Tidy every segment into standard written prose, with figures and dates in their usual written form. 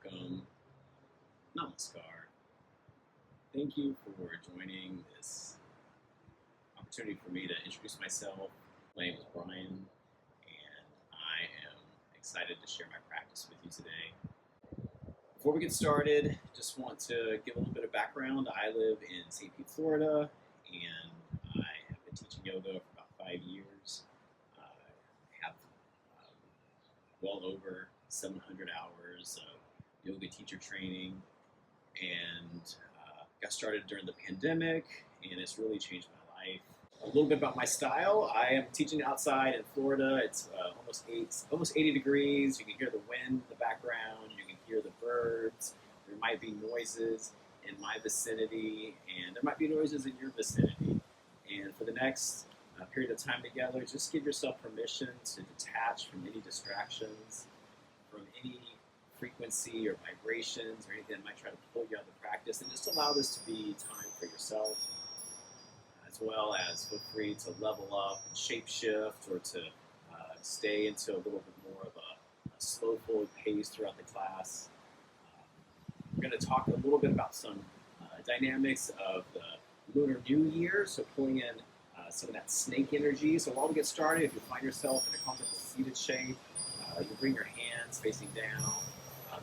Welcome. Namaskar. Thank you for joining this opportunity for me to introduce myself. My name is Brian, and I am excited to share my practice with you today. Before we get started, just want to give a little bit of background. I live in St. Pete, Florida, and I have been teaching yoga for about 5 years. I have well over 700 hours of yoga teacher training, and got started during the pandemic, and it's really changed my life. A little bit about my style. I am teaching outside in Florida. It's almost 80 degrees. You can hear the wind in the background. You can hear the birds. There might be noises in my vicinity, and there might be noises in your vicinity. And for the next period of time together, just give yourself permission to detach from any distractions, from any frequency or vibrations or anything that might try to pull you out of the practice, and just allow this to be time for yourself, as well as feel free to level up and shape shift, or to stay into a little bit more of a slow forward pace throughout the class. We're going to talk a little bit about some dynamics of the Lunar New Year, so pulling in some of that snake energy. So while we get started, if you find yourself in a comfortable seated shape, you bring your hands facing down,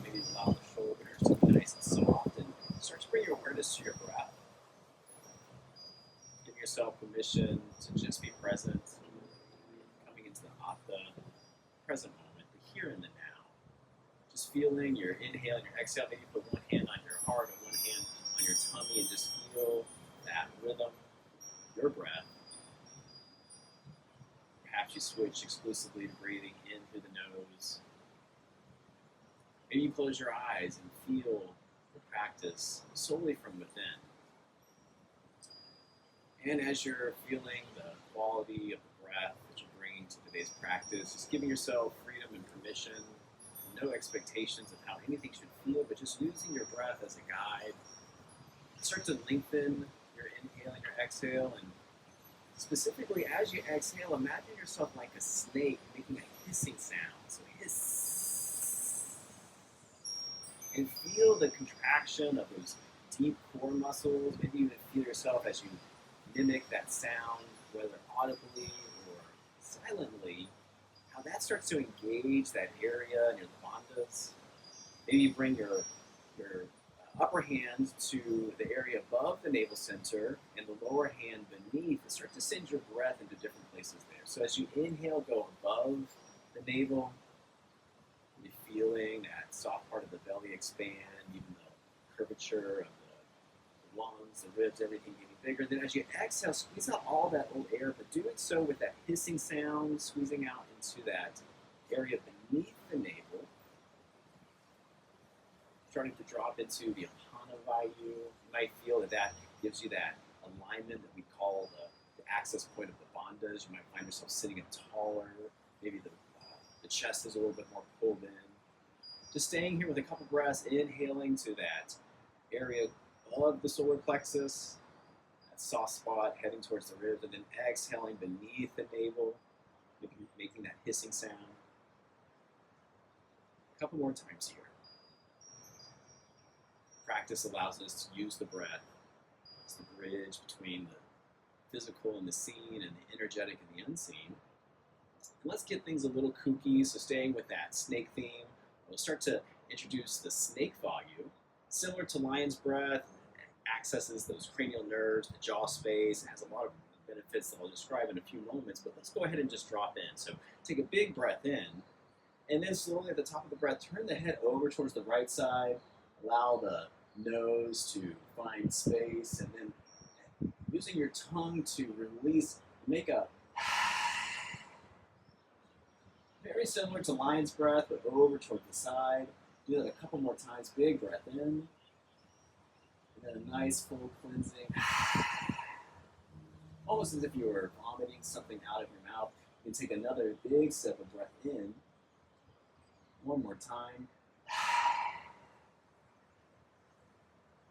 maybe allow the shoulders to be nice and soft, and start to bring your awareness to your breath. Give yourself permission to just be present, coming into the present moment, the here and the now. Just feeling your inhale and your exhale. Maybe put one hand on your heart and one hand on your tummy, and just feel that rhythm, your breath. Perhaps you switch exclusively to breathing in through the nose. Maybe you close your eyes and feel the practice solely from within. And as you're feeling the quality of the breath that you're bringing to today's practice, just giving yourself freedom and permission, no expectations of how anything should feel, but just using your breath as a guide. Start to lengthen your inhale and your exhale, and specifically as you exhale, imagine yourself like a snake making a hissing sound. So hiss. And feel the contraction of those deep core muscles. Maybe even feel yourself as you mimic that sound, whether audibly or silently, how that starts to engage that area in your bandhas. Maybe you bring your upper hand to the area above the navel center and the lower hand beneath, and start to send your breath into different places there. So as you inhale, go above the navel. You're feeling that soft part of the belly expand, even the curvature of the lungs, the ribs, everything getting bigger. Then as you exhale, squeeze out all that old air, but doing so with that hissing sound, squeezing out into that area beneath the navel. Starting to drop into the Vayu. You might feel that gives you that alignment that we call the access point of the bandhas. You might find yourself sitting up taller. Maybe the chest is a little bit more pulled in. Just staying here with a couple breaths, inhaling to that area of the solar plexus, that soft spot heading towards the ribs, and then exhaling beneath the navel, making that hissing sound. A couple more times here. Practice allows us to use the breath as the bridge between the physical and the seen, and the energetic and the unseen. Let's get things a little kooky, so staying with that snake theme, we'll start to introduce the snake Vayu. Similar to lion's breath, it accesses those cranial nerves, the jaw space, and has a lot of benefits that I'll describe in a few moments, but let's go ahead and just drop in. So take a big breath in, and then slowly at the top of the breath, turn the head over towards the right side, allow the nose to find space, and then using your tongue to release, make a very similar to lion's breath, but over toward the side. Do that a couple more times. Big breath in, and then a nice full cleansing. Almost as if you were vomiting something out of your mouth. You can take another big sip of breath in. One more time.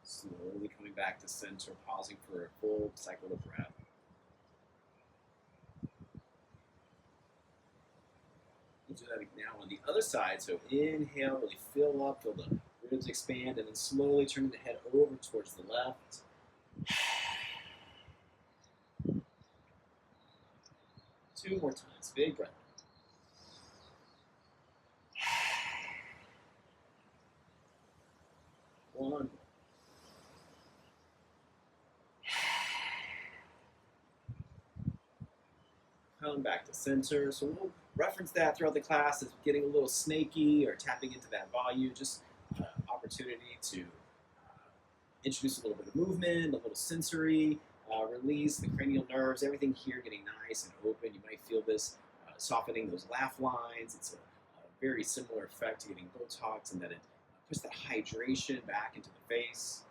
Slowly coming back to center, pausing for a full cycle of breath. We'll do that now on the other side. So inhale, really fill up, feel the Ribs expand, and then slowly turning the head over towards the left. 2 more times. Big breath. 1 more. Come back to center. So we'll reference that throughout the class as getting a little snaky or tapping into that Vayu. Just opportunity to introduce a little bit of movement, a little sensory, release the cranial nerves, everything here getting nice and open. You might feel this softening those laugh lines. It's a very similar effect to getting Botox in that it puts that hydration back into the face.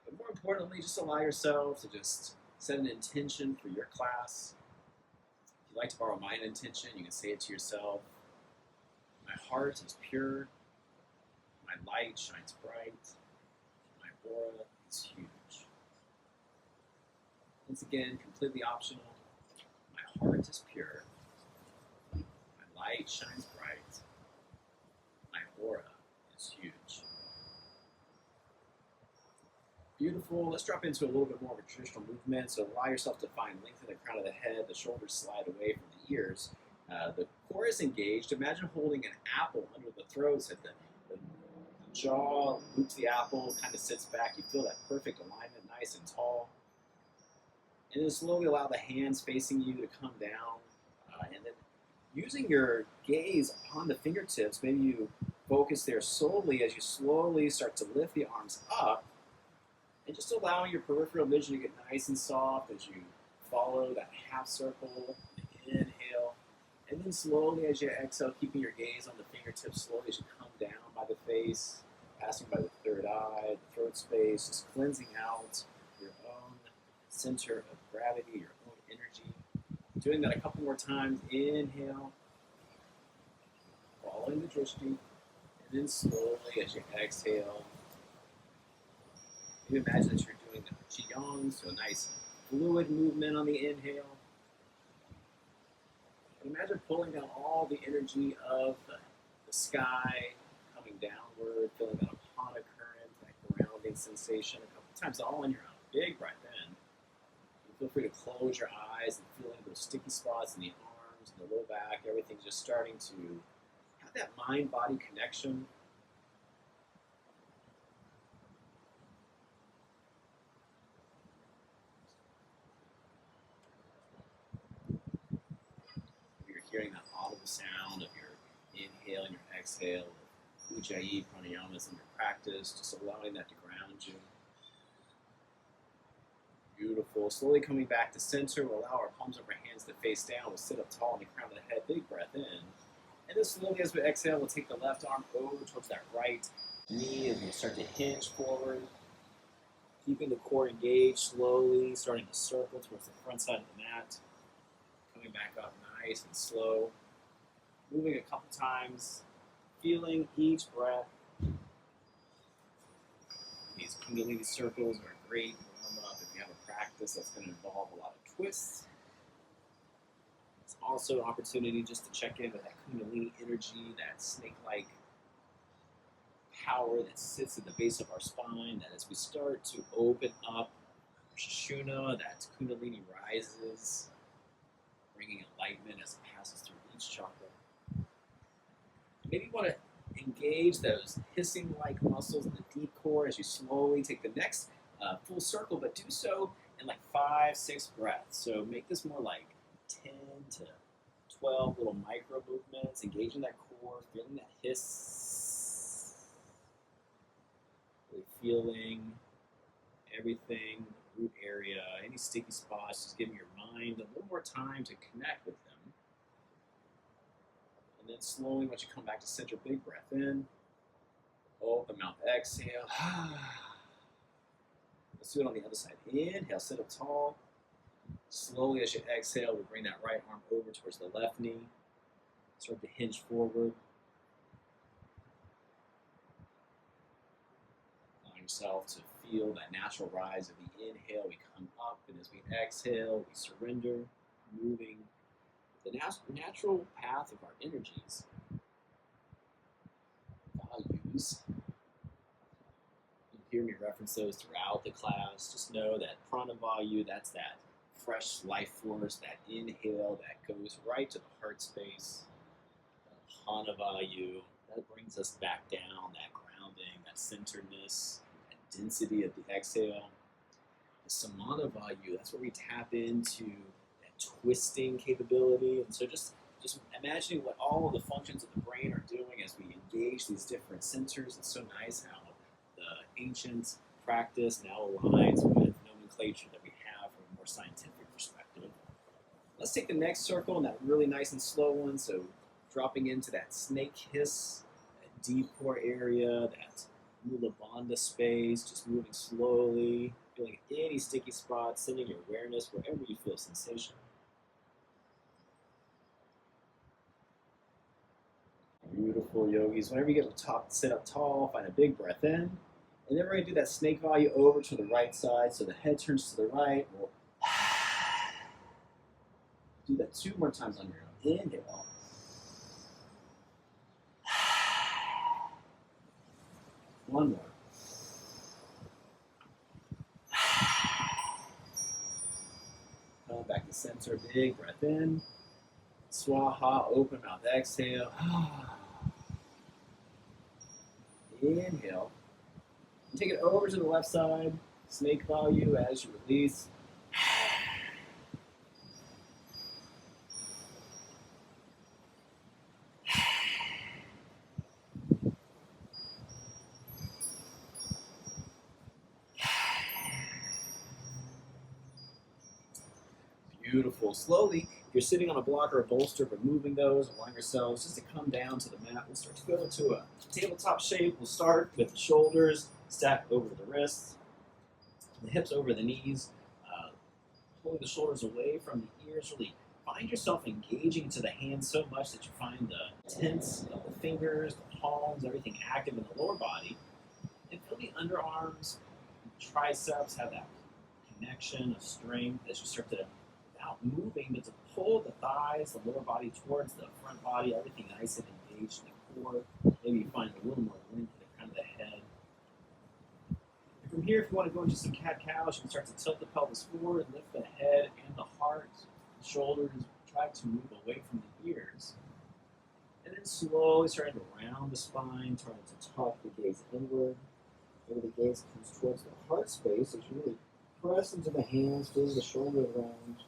But more importantly, just allow yourself to just set an intention for your class. If you'd like to borrow my intention, you can say it to yourself. My heart is pure. My light shines bright. My aura is huge. Once again, completely optional. My heart is pure. My light shines bright. My aura is huge. Beautiful. Let's drop into a little bit more of a traditional movement. So allow yourself to find length in the crown of the head. The shoulders slide away from the ears. The core is engaged. Imagine holding an apple under the throat so that the jaw loops the apple, kind of sits back. You feel that perfect alignment, nice and tall. And then slowly allow the hands facing you to come down. And then using your gaze upon the fingertips, maybe you focus there solely as you slowly start to lift the arms up. And just allowing your peripheral vision to get nice and soft as you follow that half circle, inhale, and then slowly as you exhale, keeping your gaze on the fingertips, slowly as you come down by the face, passing by the third eye, the throat space, just cleansing out your own center of gravity, your own energy. Doing that a couple more times. Inhale, following the drishti, and then slowly as you exhale, you imagine that you're doing the qigong, so a nice fluid movement on the inhale. And imagine pulling down all the energy of the sky, coming downward, feeling that apana current, that grounding sensation a couple times, all on your own. Big breath in. And feel free to close your eyes and feel into those sticky spots in the arms and the low back. Everything's just starting to have that mind-body connection. Hearing that audible sound of your inhale and your exhale, Ujjayi pranayamas in your practice, just allowing that to ground you. Beautiful. Slowly coming back to center, we'll allow our palms of our hands to face down. We'll sit up tall in the crown of the head. Big breath in. And then slowly as we exhale, we'll take the left arm over towards that right knee as we start to hinge forward. Keeping the core engaged, slowly starting to circle towards the front side of the mat. Coming back up nice and slow. Moving a couple times. Feeling each breath. These Kundalini circles are a great warm-up if you have a practice that's going to involve a lot of twists. It's also an opportunity just to check in with that Kundalini energy, that snake-like power that sits at the base of our spine, that as we start to open up Sushumna, that Kundalini rises, bringing enlightenment as it passes through each chakra. Maybe you want to engage those hissing-like muscles in the deep core as you slowly take the next full circle, but do so in like 5-6 breaths. So make this more like 10 to 12 little micro movements, engaging that core, feeling that hiss, really feeling everything, the root area, any sticky spots, just giving your mind a little more time to connect with them. And then slowly, once you come back to center, big breath in. Open mouth, exhale. Let's do it on the other side. Inhale, sit up tall. Slowly, as you exhale, we bring that right arm over towards the left knee. Start to hinge forward. Allow yourself to feel that natural rise of the inhale. We come up, and as we exhale, we surrender, moving the natural path of our energies. Vayus hear me reference those throughout the class. Just know that prana Vayu, that's that fresh life force, that inhale that goes right to the heart space. Hana Vayu, that brings us back down, that grounding, that centeredness, that density of the exhale. The Samana Vayu, that's where we tap into that twisting capability. And so just imagining what all of the functions of the brain are doing as we engage these different centers. It's so nice how the ancient practice now aligns with nomenclature that we have from a more scientific perspective. Let's take the next circle and that really nice and slow one. So dropping into that snake hiss, that deep core area, that Mula Bandha space, just moving slowly, feeling any sticky spots, sending your awareness wherever you feel sensation. Beautiful, yogis. Whenever you get to top, sit up tall, find a big breath in. And then we're going to do that snake Vayu over to the right side. So the head turns to the right. We'll do that 2 more times on your own. Inhale. One more. Come back to center. Big breath in. Swaha. Open mouth. Exhale. Inhale. Take it over to the left side. Snake Vayu as you release. Beautiful. Slowly, if you're sitting on a block or a bolster, removing those, allowing yourselves just to come down to the mat. We'll start to go into a tabletop shape. We'll start with the shoulders stacked over the wrists, the hips over the knees, pulling the shoulders away from the ears. Really find yourself engaging to the hands so much that you find the tense of the fingers, the palms, everything active in the lower body. And feel the underarms, triceps have that connection of strength as you start to, without moving, but to pull the thighs, the lower body towards the front body, everything nice and engaged in the core. Maybe you find a little more length in the crown of the head. And from here, if you want to go into some cat-cows, you can start to tilt the pelvis forward, lift the head and the heart, the shoulders, try to move away from the ears. And then slowly starting to round the spine, trying to tuck the gaze inward. Maybe the gaze comes towards the heart space as you really press into the hands, feel the shoulder round.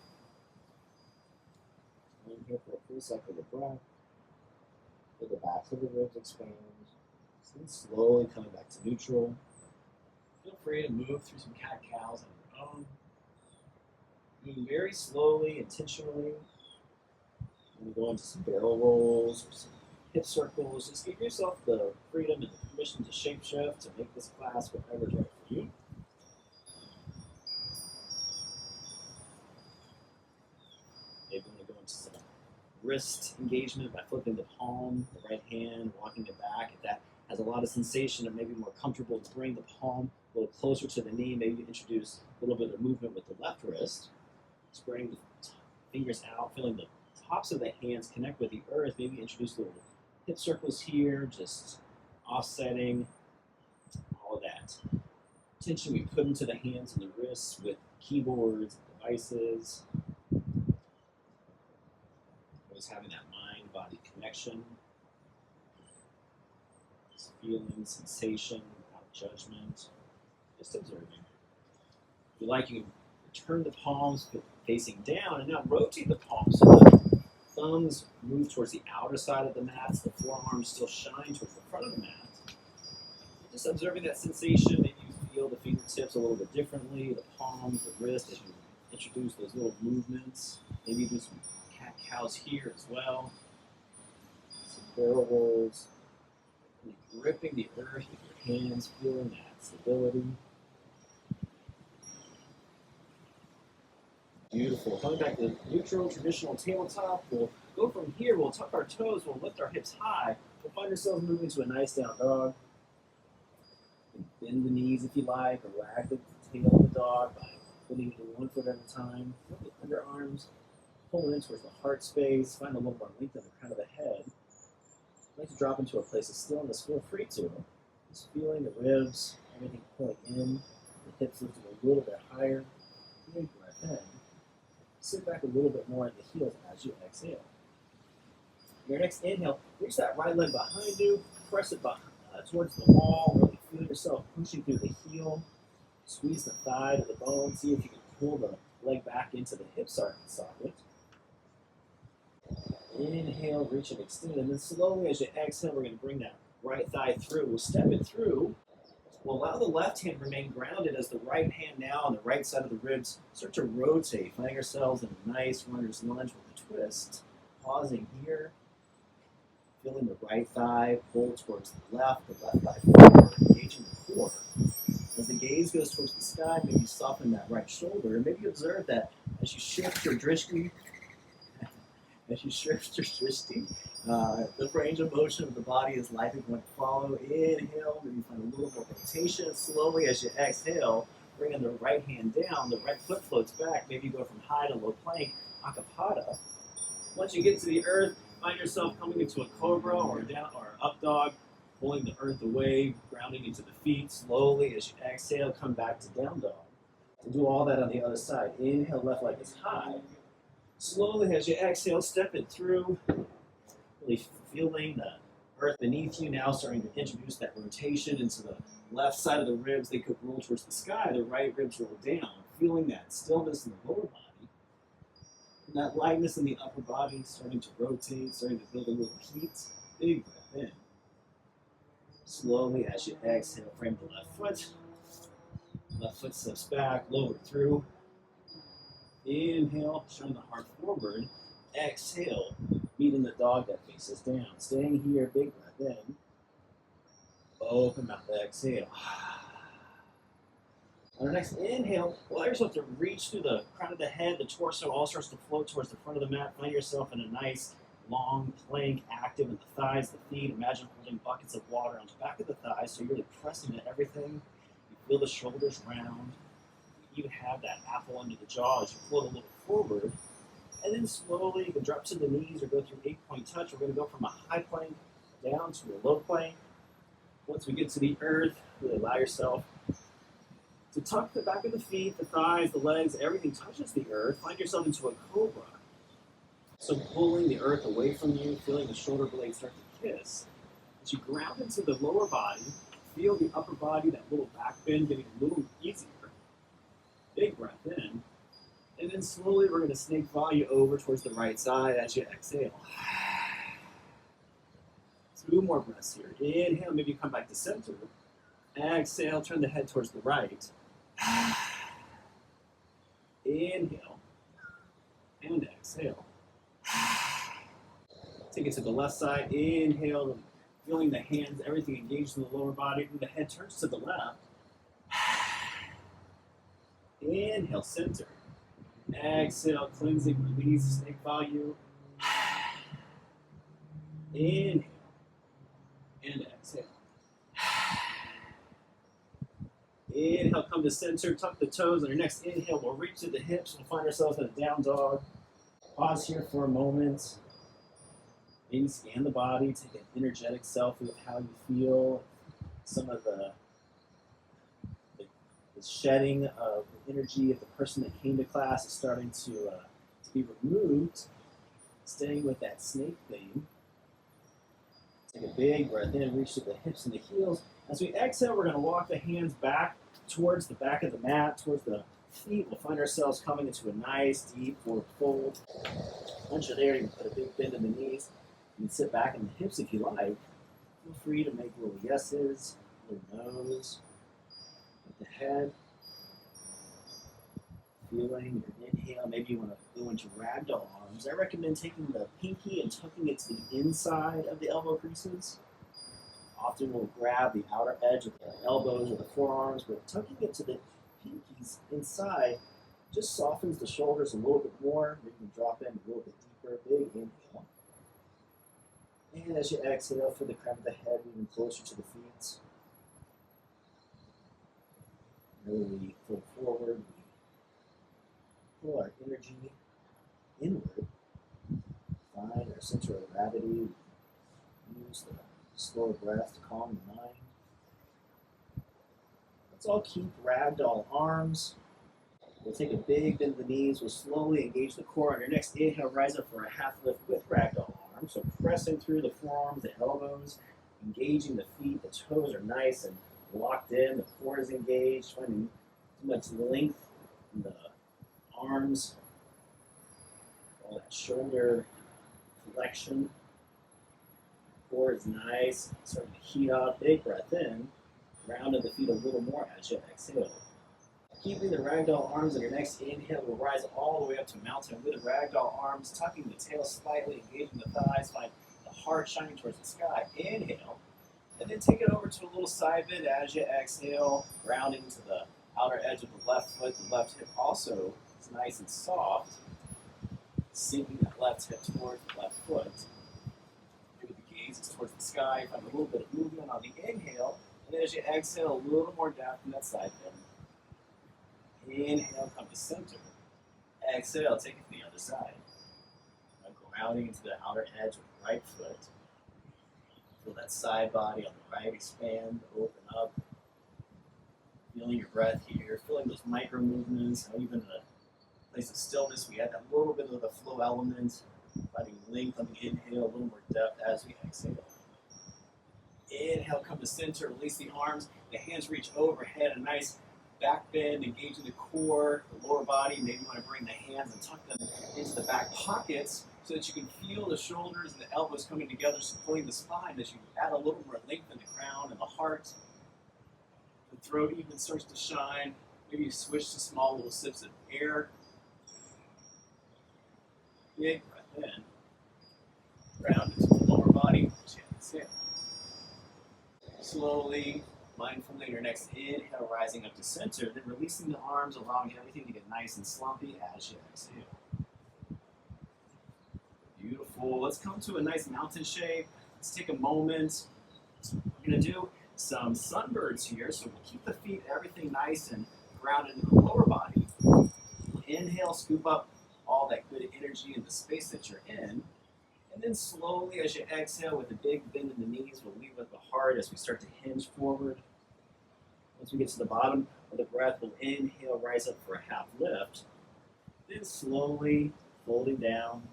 And here for a full cycle of breath. Feel the backs of the ribs expand. Then slowly coming back to neutral. Feel free to move through some cat-cows on your own. Moving very slowly, intentionally. When you go into some barrel rolls or some hip circles, just give yourself the freedom and the permission to shape-shift, to make this class whatever's right for you. Maybe you want to go into some wrist engagement by flipping the palm, the right hand, walking it back. If that has a lot of sensation and maybe more comfortable to bring the palm a little closer to the knee, maybe introduce a little bit of movement with the left wrist. Spreading the fingers out, feeling the tops of the hands connect with the earth. Maybe introduce little hip circles here, just offsetting all of that tension we put into the hands and the wrists with keyboards, devices. Always having that mind-body connection. Just feeling, sensation, without judgment. Just observing. If you like, you can turn the palms facing down and now rotate the palms so the thumbs move towards the outer side of the mat, the forearms still shine towards the front of the mat. Just observing that sensation. Maybe you feel the fingertips a little bit differently, the palms, the wrist as you introduce those little movements. Maybe you do some cat-cows here as well. Some barrel rolls. Really gripping the earth with your hands, feeling that stability. Beautiful. Coming back to neutral, traditional tabletop. We'll go from here. We'll tuck our toes. We'll lift our hips high. We'll find ourselves moving to a nice down dog. Bend the knees if you like, or wag the tail of the dog by putting it in one foot at a time. Feel the underarms pulling in towards the heart space. Find a little more length in the crown of the head. I'd like to drop into a place of stillness. Feel free to. Just feeling the ribs, Everything point in, the hips lifted a little bit higher. Big breath in. Sit back a little bit more at the heels as you exhale. Your next inhale, reach that right leg behind you, press it towards the wall, really feel yourself pushing through the heel. Squeeze the thigh to the bone. See if you can pull the leg back into the hip socket. Inhale, reach and extend. And then slowly as you exhale, we're going to bring that right thigh through. We'll step it through. We'll allow the left hand remain grounded as the right hand now on the right side of the ribs start to rotate, finding ourselves in a nice runner's lunge with a twist. Pausing here. Feeling the right thigh pull towards the left thigh forward, engaging the core. As the gaze goes towards the sky, maybe soften that right shoulder, and maybe observe that as you shift your drishti, the range of motion of the body is likely going to follow. Inhale, maybe find a little more rotation. Slowly as you exhale, bringing the right hand down, the right foot floats back. Maybe you go from high to low plank, akapada. Once you get to the earth, find yourself coming into a cobra or down or up dog, pulling the earth away, grounding into the feet. Slowly as you exhale, come back to down dog. And do all that on the other side. Inhale, left leg is high. Slowly as you exhale, step it through. Really feeling the earth beneath you now, starting to introduce that rotation into the left side of the ribs. They could roll towards the sky. The right ribs roll down. Feeling that stillness in the lower body. And that lightness in the upper body starting to rotate, starting to build a little heat. Big breath in. Slowly as you exhale, frame the left foot. Left foot steps back, lower through. Inhale, shine the heart forward. Exhale, meeting the dog that faces down. Staying here, big breath in. Open mouth, exhale. On our next inhale, allow yourself to reach through the crown of the head. The torso all starts to float towards the front of the mat. Find yourself in a nice long plank, active in the thighs, the feet. Imagine holding buckets of water on the back of the thighs, so you're really pressing into everything. You feel the shoulders round. You have that apple under the jaw as you float a little forward. And then slowly you can drop to the knees or go through 8-point touch. We're going to go from a high plank down to a low plank. Once we get to the earth, really allow yourself to tuck the back of the feet, the thighs, the legs, everything touches the earth. Find yourself into a cobra. So pulling the earth away from you, feeling the shoulder blades start to kiss. As you ground into the lower body, feel the upper body, that little back bend getting a little easier. Big breath in. And then slowly we're going to snake Vayu over towards the right side as you exhale. 2 more breaths here. Inhale, maybe you come back to center. Exhale, turn the head towards the right. Inhale. And exhale. Take it to the left side. Inhale, feeling the hands, everything engaged in the lower body. And the head turns to the left. Inhale, center. Exhale, cleansing, release, snake Vayu. Inhale. And exhale. Inhale, come to center, tuck the toes. On your next inhale, we'll reach to the hips. We'll find ourselves in a down dog. Pause here for a moment. Maybe scan the body, take an energetic selfie of how you feel. Some of the shedding of the energy of the person that came to class is starting to be removed. Staying with that snake theme. Take a big breath in, reach to the hips and the heels. As we exhale, we're going to walk the hands back towards the back of the mat, towards the feet. We'll find ourselves coming into a nice, deep forward fold. Once you're there, you can put a big bend in the knees. You can sit back in the hips if you like. Feel free to make little yeses, little no's. With the head. Feeling your inhale. Maybe you want to go into ragdoll arms. I recommend taking the pinky and tucking it to the inside of the elbow creases. Often we'll grab the outer edge of the elbows or the forearms, but tucking it to the pinkies inside just softens the shoulders a little bit more. You can drop in a little bit deeper. Big inhale. And as you exhale, feel the crown of the head moving closer to the feet. Really pull forward. We pull our energy inward. Find our center of gravity. Use the slow breath to calm the mind. Let's all keep ragdoll arms. We'll take a big bend of the knees. We'll slowly engage the core. On your next inhale, rise up for a half lift with ragdoll arms. So pressing through the forearms, the elbows, engaging the feet. The toes are nice and locked in. The core is engaged. Finding too much length in the arms. All that shoulder flexion. Core is nice. Starting to heat up. Big breath in. Rounding the feet a little more as you exhale. Keeping the ragdoll arms on your next inhale, we'll rise all the way up to mountain with the ragdoll arms, tucking the tail slightly, engaging the thighs, find the heart shining towards the sky. Inhale, and then take it over to a little side bend as you exhale, grounding to the outer edge of the left foot. The left hip also is nice and soft, sinking that left hip towards the left foot. Maybe the gaze is towards the sky, find a little bit of movement on the inhale, and then as you exhale, a little more down from that side bend. Inhale, come to center. Exhale, take it to the other side. Now grounding into the outer edge with the right foot. Feel that side body on the right expand, open up. Feeling your breath here, feeling those micro movements. How even in a place of stillness, we add that little bit of the flow element. Finding length on the inhale, a little more depth as we exhale. Inhale, come to center, release the arms. The hands reach overhead, a nice back bend, engaging the core, the lower body. Maybe you want to bring the hands and tuck them into the back pockets so that you can feel the shoulders and the elbows coming together, supporting the spine as you add a little more length in the crown and the heart. The throat even starts to shine. Maybe you switch to small little sips of air. Big breath in. Ground into the lower body. Exhale. Slowly, mindfully, your next inhale, rising up to center, then releasing the arms, allowing everything to get nice and slumpy as you exhale. Beautiful. Let's come to a nice mountain shape. Let's take a moment. We're going to do some sunbirds here, so we'll keep the feet, everything nice and grounded in the lower body. Inhale, scoop up all that good energy in the space that you're in. And then slowly, as you exhale with a big bend in the knees, we'll lead with the heart as we start to hinge forward. Once we get to the bottom of the breath, we'll inhale, rise up for a half lift. Then slowly folding down,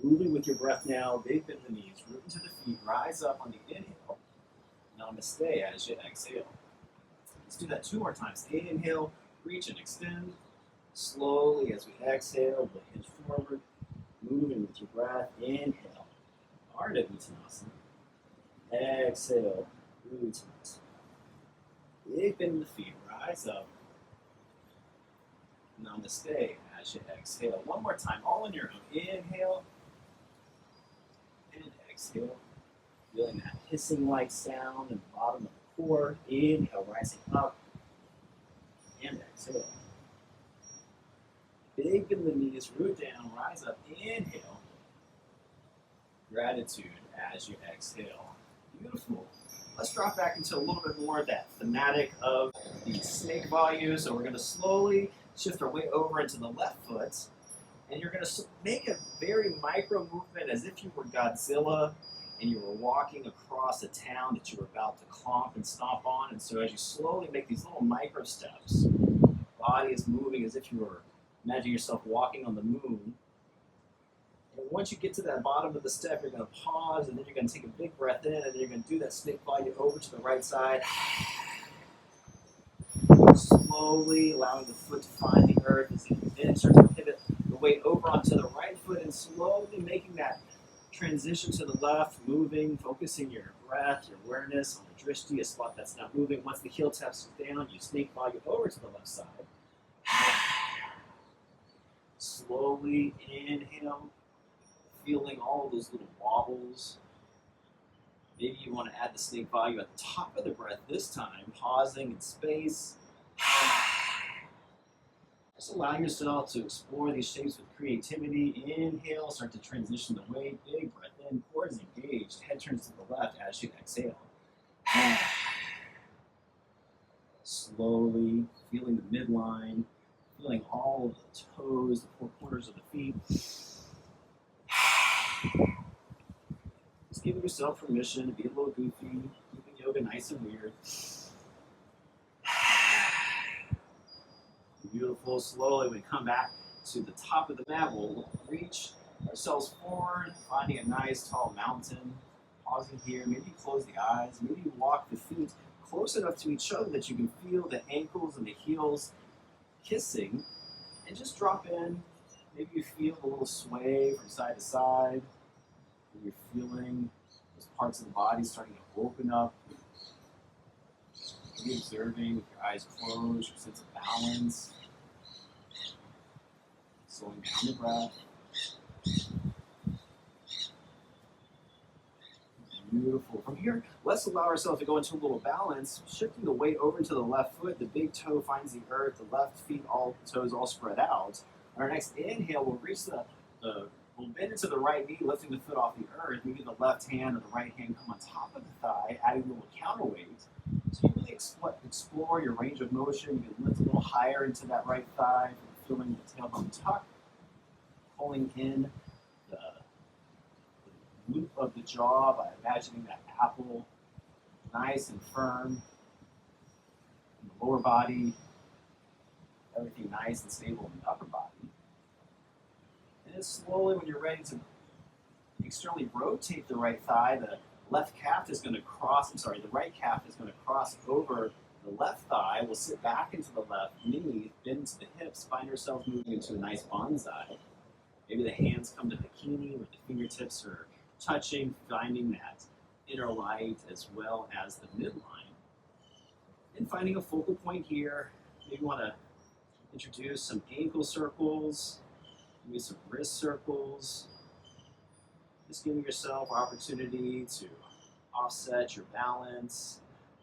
moving with your breath now, big bend in the knees, root into the feet, rise up on the inhale. Namaste as you exhale. Let's do that 2 more times. Inhale, reach and extend. Slowly as we exhale, we'll hinge forward, moving with your breath. Inhale. Ardha Uttanasana. Exhale, Uttanasana. Big bend in the feet, rise up. Namaste as you exhale. One more time, all on your own. Inhale and exhale. Feeling that hissing-like sound in the bottom of the core. Inhale, rising up and exhale. Big bend in the knees, root down, rise up. Inhale. Gratitude as you exhale. Beautiful. Let's drop back into a little bit more of that thematic of the snake Vayu. So we're going to slowly shift our way over into the left foot. And you're going to make a very micro movement as if you were Godzilla and you were walking across a town that you were about to clomp and stomp on. And so as you slowly make these little micro steps, body is moving as if you were, imagine yourself walking on the moon. And once you get to that bottom of the step, you're going to pause, and then you're going to take a big breath in, and then you're going to do that snake Vayu over to the right side. Slowly allowing the foot to find the earth as you then start to pivot the weight over onto the right foot, and slowly making that transition to the left, moving, focusing your breath, your awareness on the drishti, a spot that's not moving. Once the heel taps down, you snake Vayu over to the left side. Slowly inhale, feeling all of those little wobbles. Maybe you want to add the snake Vayu at the top of the breath this time, pausing in space. Just allowing yourself to explore these shapes with creativity. Inhale, start to transition the weight. Big breath in, core is engaged. Head turns to the left as you exhale. Slowly feeling the midline, feeling all of the toes, the 4 corners of the feet. Just giving yourself permission to be a little goofy, keeping yoga nice and weird. Beautiful. Slowly, we come back to the top of the mat. We'll reach ourselves forward, finding a nice tall mountain. Pausing here. Maybe close the eyes. Maybe walk the feet close enough to each other that you can feel the ankles and the heels kissing. And just drop in. Maybe you feel a little sway from side to side. Maybe you're feeling those parts of the body starting to open up. Maybe observing with your eyes closed, your sense of balance. Slowing down the breath. Beautiful. From here, let's allow ourselves to go into a little balance, shifting the weight over to the left foot. The big toe finds the earth, the left feet, all toes all spread out. On our next inhale, we'll reach we'll bend into the right knee, lifting the foot off the earth. Maybe the left hand or the right hand come on top of the thigh, adding a little counterweight. So you really explore your range of motion. You can lift a little higher into that right thigh, feeling the tailbone tuck, pulling in the loop of the jaw by imagining that apple nice and firm in the lower body, everything nice and stable in the upper body. And then slowly, when you're ready to externally rotate the right thigh, the right calf is going to cross over the left thigh. We'll sit back into the left knee, bend to the hips, find ourselves moving into a nice bonsai. Maybe the hands come to bikini, where the fingertips are touching, finding that inner light as well as the midline. And finding a focal point here. Maybe you want to introduce some ankle circles, maybe some wrist circles. Just giving yourself opportunity to offset your balance,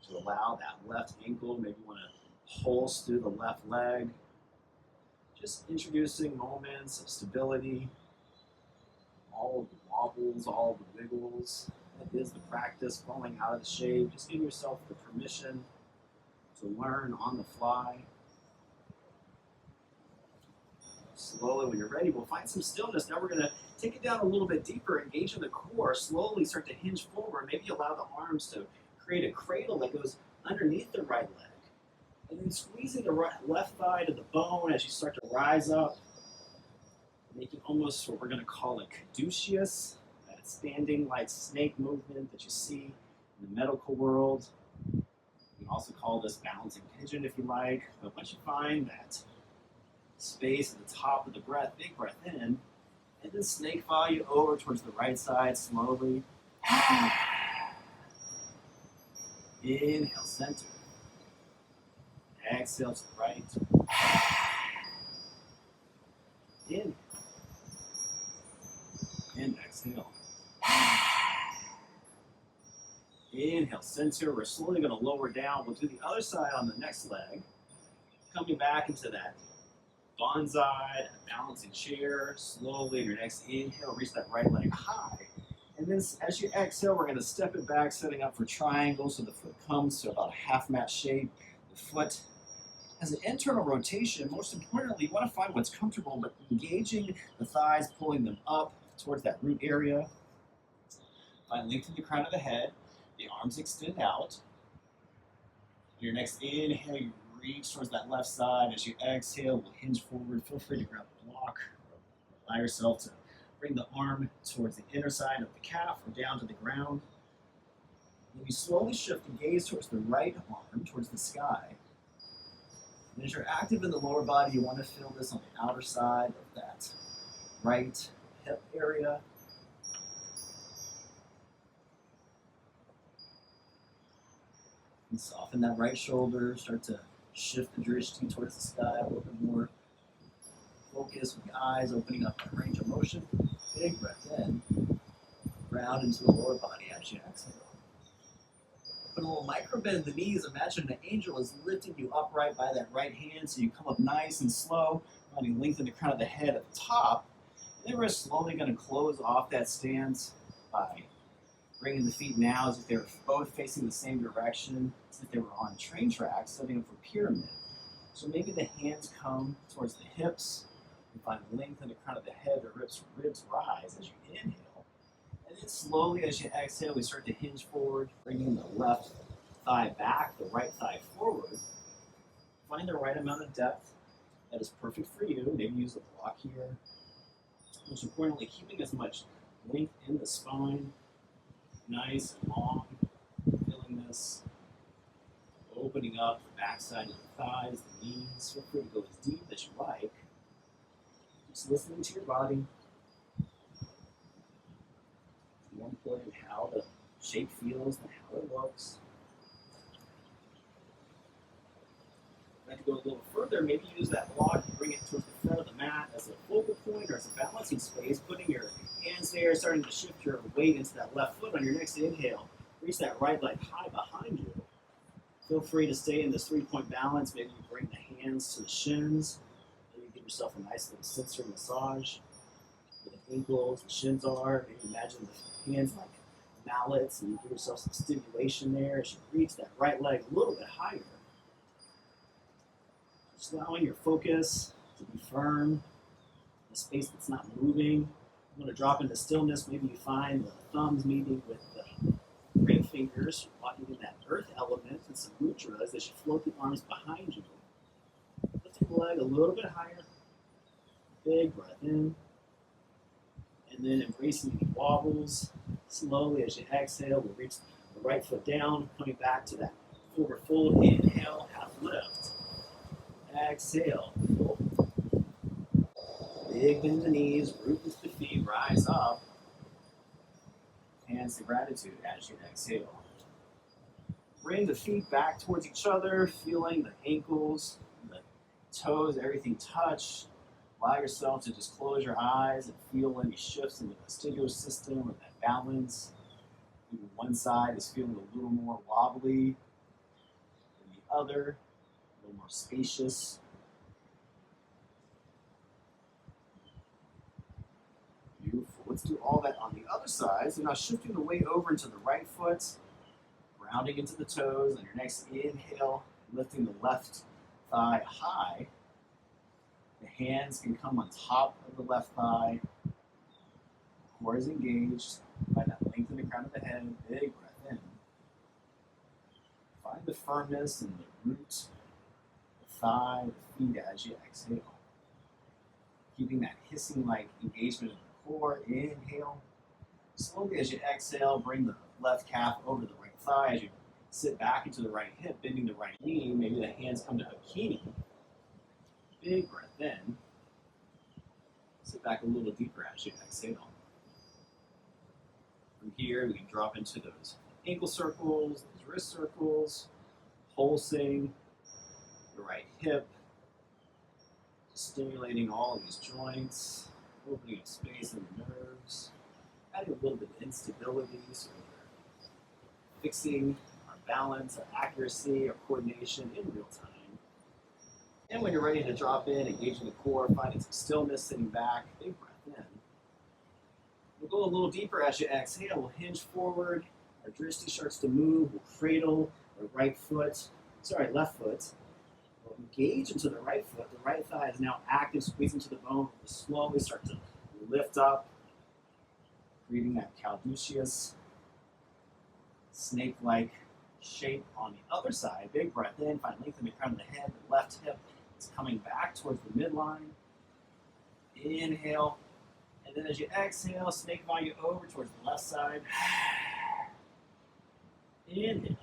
to allow that left ankle. Maybe you want to pulse through the left leg. Just introducing moments of stability, all of the wobbles, all of the wiggles. That is the practice, falling out of the shape. Just give yourself the permission to learn on the fly. Slowly, when you're ready, we'll find some stillness. Now we're going to take it down a little bit deeper, engage in the core, slowly start to hinge forward. Maybe allow the arms to create a cradle that goes underneath the right leg. And then squeezing the left thigh to the bone as you start to rise up, making almost what we're going to call a caduceus, that standing like snake movement that you see in the medical world. You can also call this balancing pigeon if you like. But once you find that space at the top of the breath, big breath in, and then snake Vayu over towards the right side slowly. Inhale, center. Exhale to the right. Inhale. And exhale. Inhale, center. We're slowly going to lower down. We'll do the other side on the next leg. Coming back into that bonsai, that balancing chair. Slowly, your next inhale, reach that right leg high. And then as you exhale, we're going to step it back, setting up for triangle. So the foot comes to about a half mat shape. The foot has an internal rotation. Most importantly, you want to find what's comfortable, but engaging the thighs, pulling them up towards that root area. Find length in the crown of the head. The arms extend out. Your next inhale, you reach towards that left side. As you exhale, we'll hinge forward. Feel free to grab a block. Allow yourself to bring the arm towards the inner side of the calf or down to the ground. Then you slowly shift the gaze towards the right arm, towards the sky. And as you're active in the lower body, you want to feel this on the outer side of that right hip area. And soften that right shoulder. Start to shift the drishti towards the sky a little bit more. Focus with the eyes, opening up the range of motion. Big breath in. Ground into the lower body as you exhale. Put a little micro bend in the knees. Imagine an angel is lifting you upright by that right hand, so you come up nice and slow, finding length in the crown of the head at the top. And then we're slowly going to close off that stance by bringing the feet now as if they were both facing the same direction, as if they were on train tracks, setting up for pyramid. So maybe the hands come towards the hips. You find length in the crown of the head, the ribs rise as you inhale. And then slowly as you exhale, we start to hinge forward, bringing the left thigh back, the right thigh forward. Find the right amount of depth that is perfect for you. Maybe use a block here. Most importantly, keeping as much length in the spine, nice and long. Feeling this, opening up the backside of the thighs, the knees. Feel free to go as deep as you like. Just listening to your body. More important, how the shape feels and how it looks. I'd like to go a little further, maybe use that block and bring it towards the front of the mat as a focal point or as a balancing space, putting your hands there, starting to shift your weight into that left foot on your next inhale. Reach that right leg high behind you. Feel free to stay in this three-point balance. Maybe you bring the hands to the shins. Maybe give yourself a nice little sensory massage where the ankles, the shins are. Maybe imagine the hands like mallets and you give yourself some stimulation there as you reach that right leg a little bit higher. Just allowing your focus to be firm in a space that's not moving. You want to drop into stillness. Maybe you find the thumbs meeting with the ring fingers, walking in that earth element and some mudras as you float the arms behind you. Lifting the leg a little bit higher. Big breath in. And then embracing any wobbles. Slowly as you exhale, we'll reach the right foot down, coming back to that forward fold. Inhale, half lift. Exhale, fold. Big bend the knees, root with the feet, rise up. Hands to gratitude as you exhale. Bring the feet back towards each other, feeling the ankles, the toes, everything touch. Allow yourself to just close your eyes and feel any shifts in the vestibular system or that balance. Maybe one side is feeling a little more wobbly than the other, a little more spacious. Beautiful. Let's do all that on the other side. So now shifting the weight over into the right foot, rounding into the toes. On your next inhale, lifting the left thigh high. The hands can come on top of the left thigh. Core is engaged. Find that length in the crown of the head. Big breath in. Find the firmness in the root, the thigh, the feet as you exhale. Keeping that hissing-like engagement of the core. Inhale. Slowly as you exhale, bring the left calf over the right thigh as you sit back into the right hip, bending the right knee. Maybe the hands come to bikini. Big breath in. Sit back a little deeper as you exhale. From here, we can drop into those ankle circles, those wrist circles, pulsing the right hip, stimulating all of these joints, opening up space in the nerves, adding a little bit of instability, so we're fixing our balance, our accuracy, our coordination in real time. And when you're ready to drop in, engaging the core, finding some stillness, sitting back, big breath in. We'll go a little deeper as you exhale. We'll hinge forward. Our drishti starts to move. We'll cradle the left foot. We'll engage into the right foot. The right thigh is now active, squeezing to the bone. We'll slowly start to lift up, creating that caduceus, snake-like shape on the other side. Big breath in. Find length in the crown of the head. The left hip is coming back towards the midline. Inhale. And then as you exhale, snake Vayu over towards the left side. Inhale.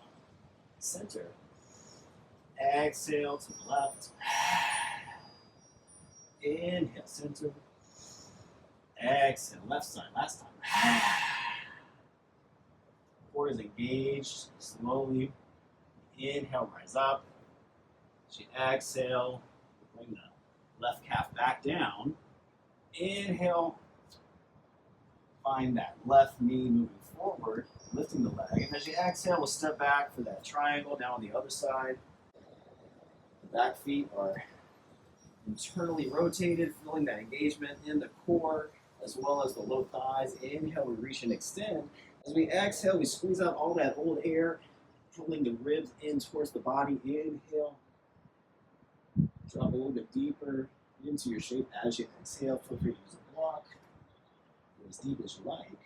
Center. Exhale to the left. Inhale, center. Exhale, left side, last time. Core is engaged. Slowly. Inhale, rise up. As you exhale, bring the left calf back down. Inhale. Find that left knee moving forward, lifting the leg. And as you exhale, we'll step back for that triangle down on the other side. The back feet are internally rotated, feeling that engagement in the core as well as the low thighs. Inhale, we reach and extend. As we exhale, we squeeze out all that old air, pulling the ribs in towards the body. Inhale. Drop a little bit deeper into your shape as you exhale. Feel free to use a block. Go as deep as you like.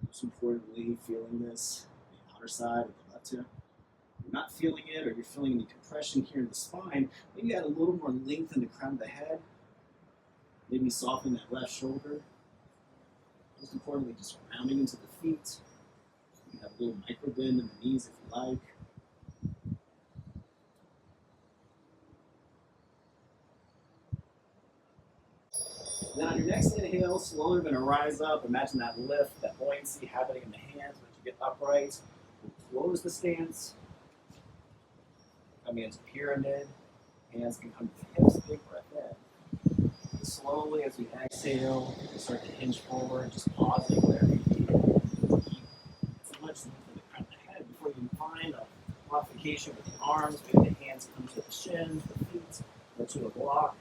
Most importantly, feeling this, the outer side of the left hip. you're not feeling it, or you're feeling any compression here in the spine, maybe add a little more length in the crown of the head. Maybe soften that left shoulder. Most importantly, just rounding into the feet. You have a little micro bend in the knees if you like. Then on your next inhale, slowly we're going to rise up. Imagine that lift, that buoyancy happening in the hands when you get upright. We'll close the stance. Coming into pyramid. Hands can come to the hips. Big breath in. And slowly as we exhale, we start to hinge forward, just pausing wherever you feel. Keep as much length in the crown of the head before you find a modification with the arms. Maybe the hands come to the shins, the feet, or to a block.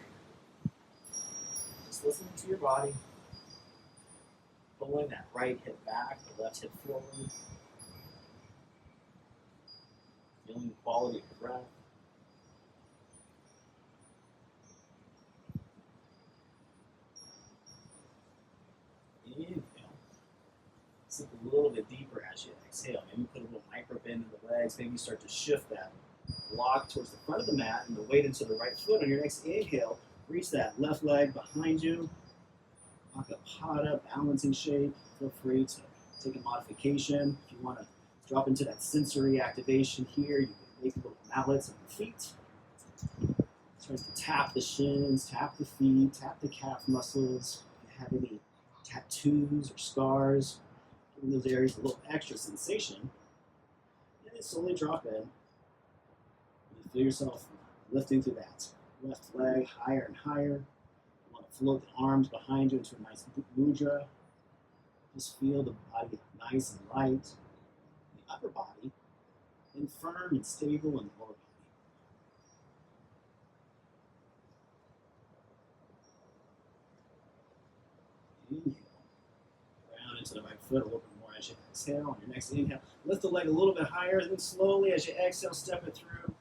Just listening to your body. Pulling that right hip back, the left hip forward. Feeling the quality of your breath. Inhale. Sink a little bit deeper as you exhale. Maybe put a little micro bend in the legs. Maybe start to shift that block towards the front of the mat and the weight into the right foot. On your next inhale, reach that left leg behind you. Walk up, Pada, balancing shape. Feel free to take a modification. If you want to drop into that sensory activation here, you can make little mallets on the feet. Start to tap the shins, tap the feet, tap the calf muscles. If you have any tattoos or scars, giving those areas a little extra sensation. And then slowly drop in. You feel yourself lifting through that left leg higher and higher. You want to float the arms behind you into a nice mudra. Just feel the body nice and light. The upper body, and firm and stable in the lower body. Inhale. Round into the right foot a little bit more as you exhale. On your next inhale, lift the leg a little bit higher, then slowly as you exhale, step it through.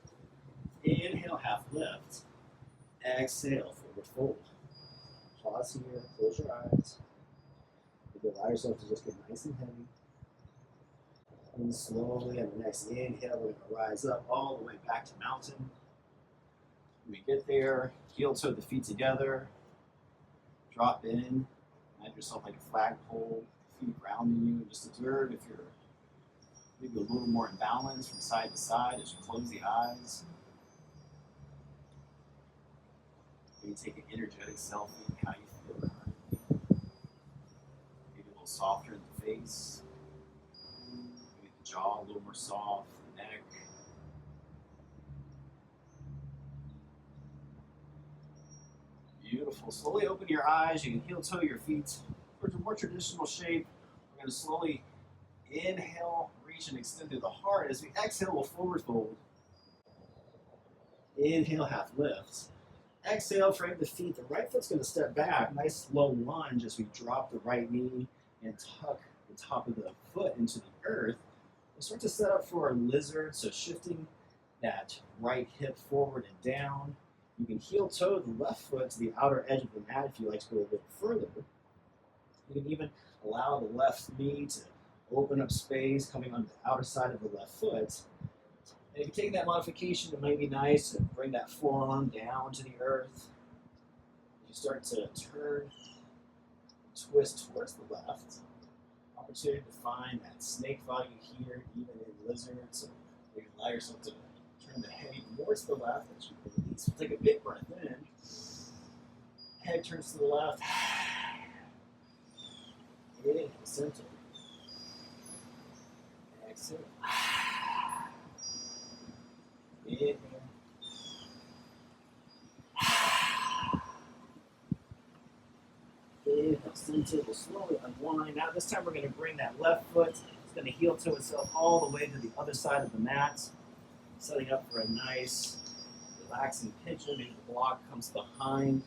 Inhale, half lift. Exhale, forward fold. Pause here, close your eyes. You allow yourself to just get nice and heavy. And slowly on the next inhale, we're going to rise up all the way back to mountain. When we get there, heel toe the feet together. Drop in. Imagine yourself like a flagpole, feet grounding you. Just observe if you're maybe a little more imbalanced from side to side as you close the eyes. Maybe take an energetic selfie, how you feel currently. Maybe a little softer in the face. Maybe the jaw a little more soft, the neck. Beautiful. Slowly open your eyes. You can heel toe your feet towards a more traditional shape. We're going to slowly inhale, reach and extend through the heart. As we exhale, we'll forward fold. Inhale, half lift. Exhale, frame the feet. The right foot's going to step back. Nice low lunge as we drop the right knee and tuck the top of the foot into the earth. We'll start to set up for a lizard, so shifting that right hip forward and down. You can heel toe the left foot to the outer edge of the mat if you like to go a little further. You can even allow the left knee to open up space coming on the outer side of the left foot. And if you're taking that modification, it might be nice to bring that forearm down to the earth. You start to turn, twist towards the left. Opportunity to find that snake Vayu here, even in lizards. So you can allow yourself to turn the head towards the left as you release. We'll take a big breath in. Head turns to the left. Inhale, center. Exhale. Inhale. Inhale, center. We'll slowly unwind. Now this time we're going to bring that left foot. It's going to heel toe itself all the way to the other side of the mat. Setting up for a nice, relaxing pigeon. Maybe the block comes behind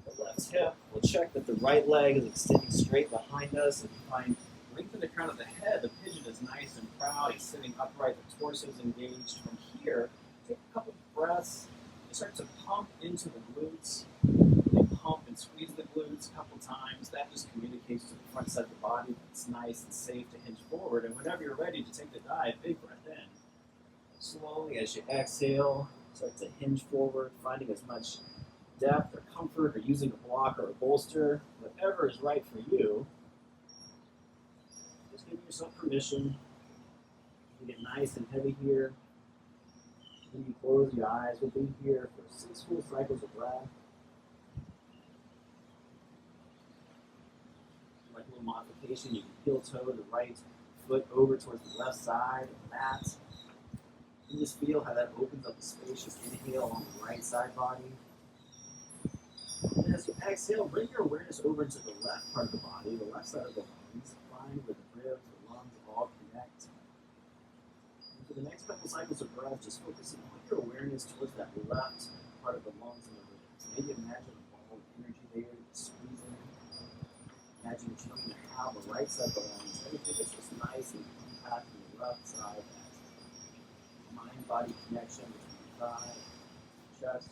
the left hip. We'll check that the right leg is extending straight behind us. If you find lengthen the crown of the head, the pigeon is nice and proud. He's sitting upright, the torso is engaged. From here, take a couple of breaths and start to pump into the glutes. You pump and squeeze the glutes a couple times. That just communicates to the front side of the body that it's nice and safe to hinge forward. And whenever you're ready to take the dive, big breath in. Slowly, as you exhale, start to hinge forward, finding as much depth or comfort or using a block or a bolster, whatever is right for you. Just giving yourself permission to get nice and heavy here. When you close your eyes, we'll be here for 6 full cycles of breath. Like a little modification, you can heel toe the right foot over towards the left side of the mat. You just feel how that opens up the spacious inhale on the right side body. And as you exhale, bring your awareness over to the left part of the body, the left side of the lungs. Find where the ribs, the lungs all connect. And for the next couple cycles of breath, just focusing on your awareness towards that left part of the lungs and the ribs. Maybe imagine a ball of energy there that's squeezing. Imagine that you don't even have the right side of the lungs. Everything is just nice and compact on the left side. That mind-body connection between the thigh, chest.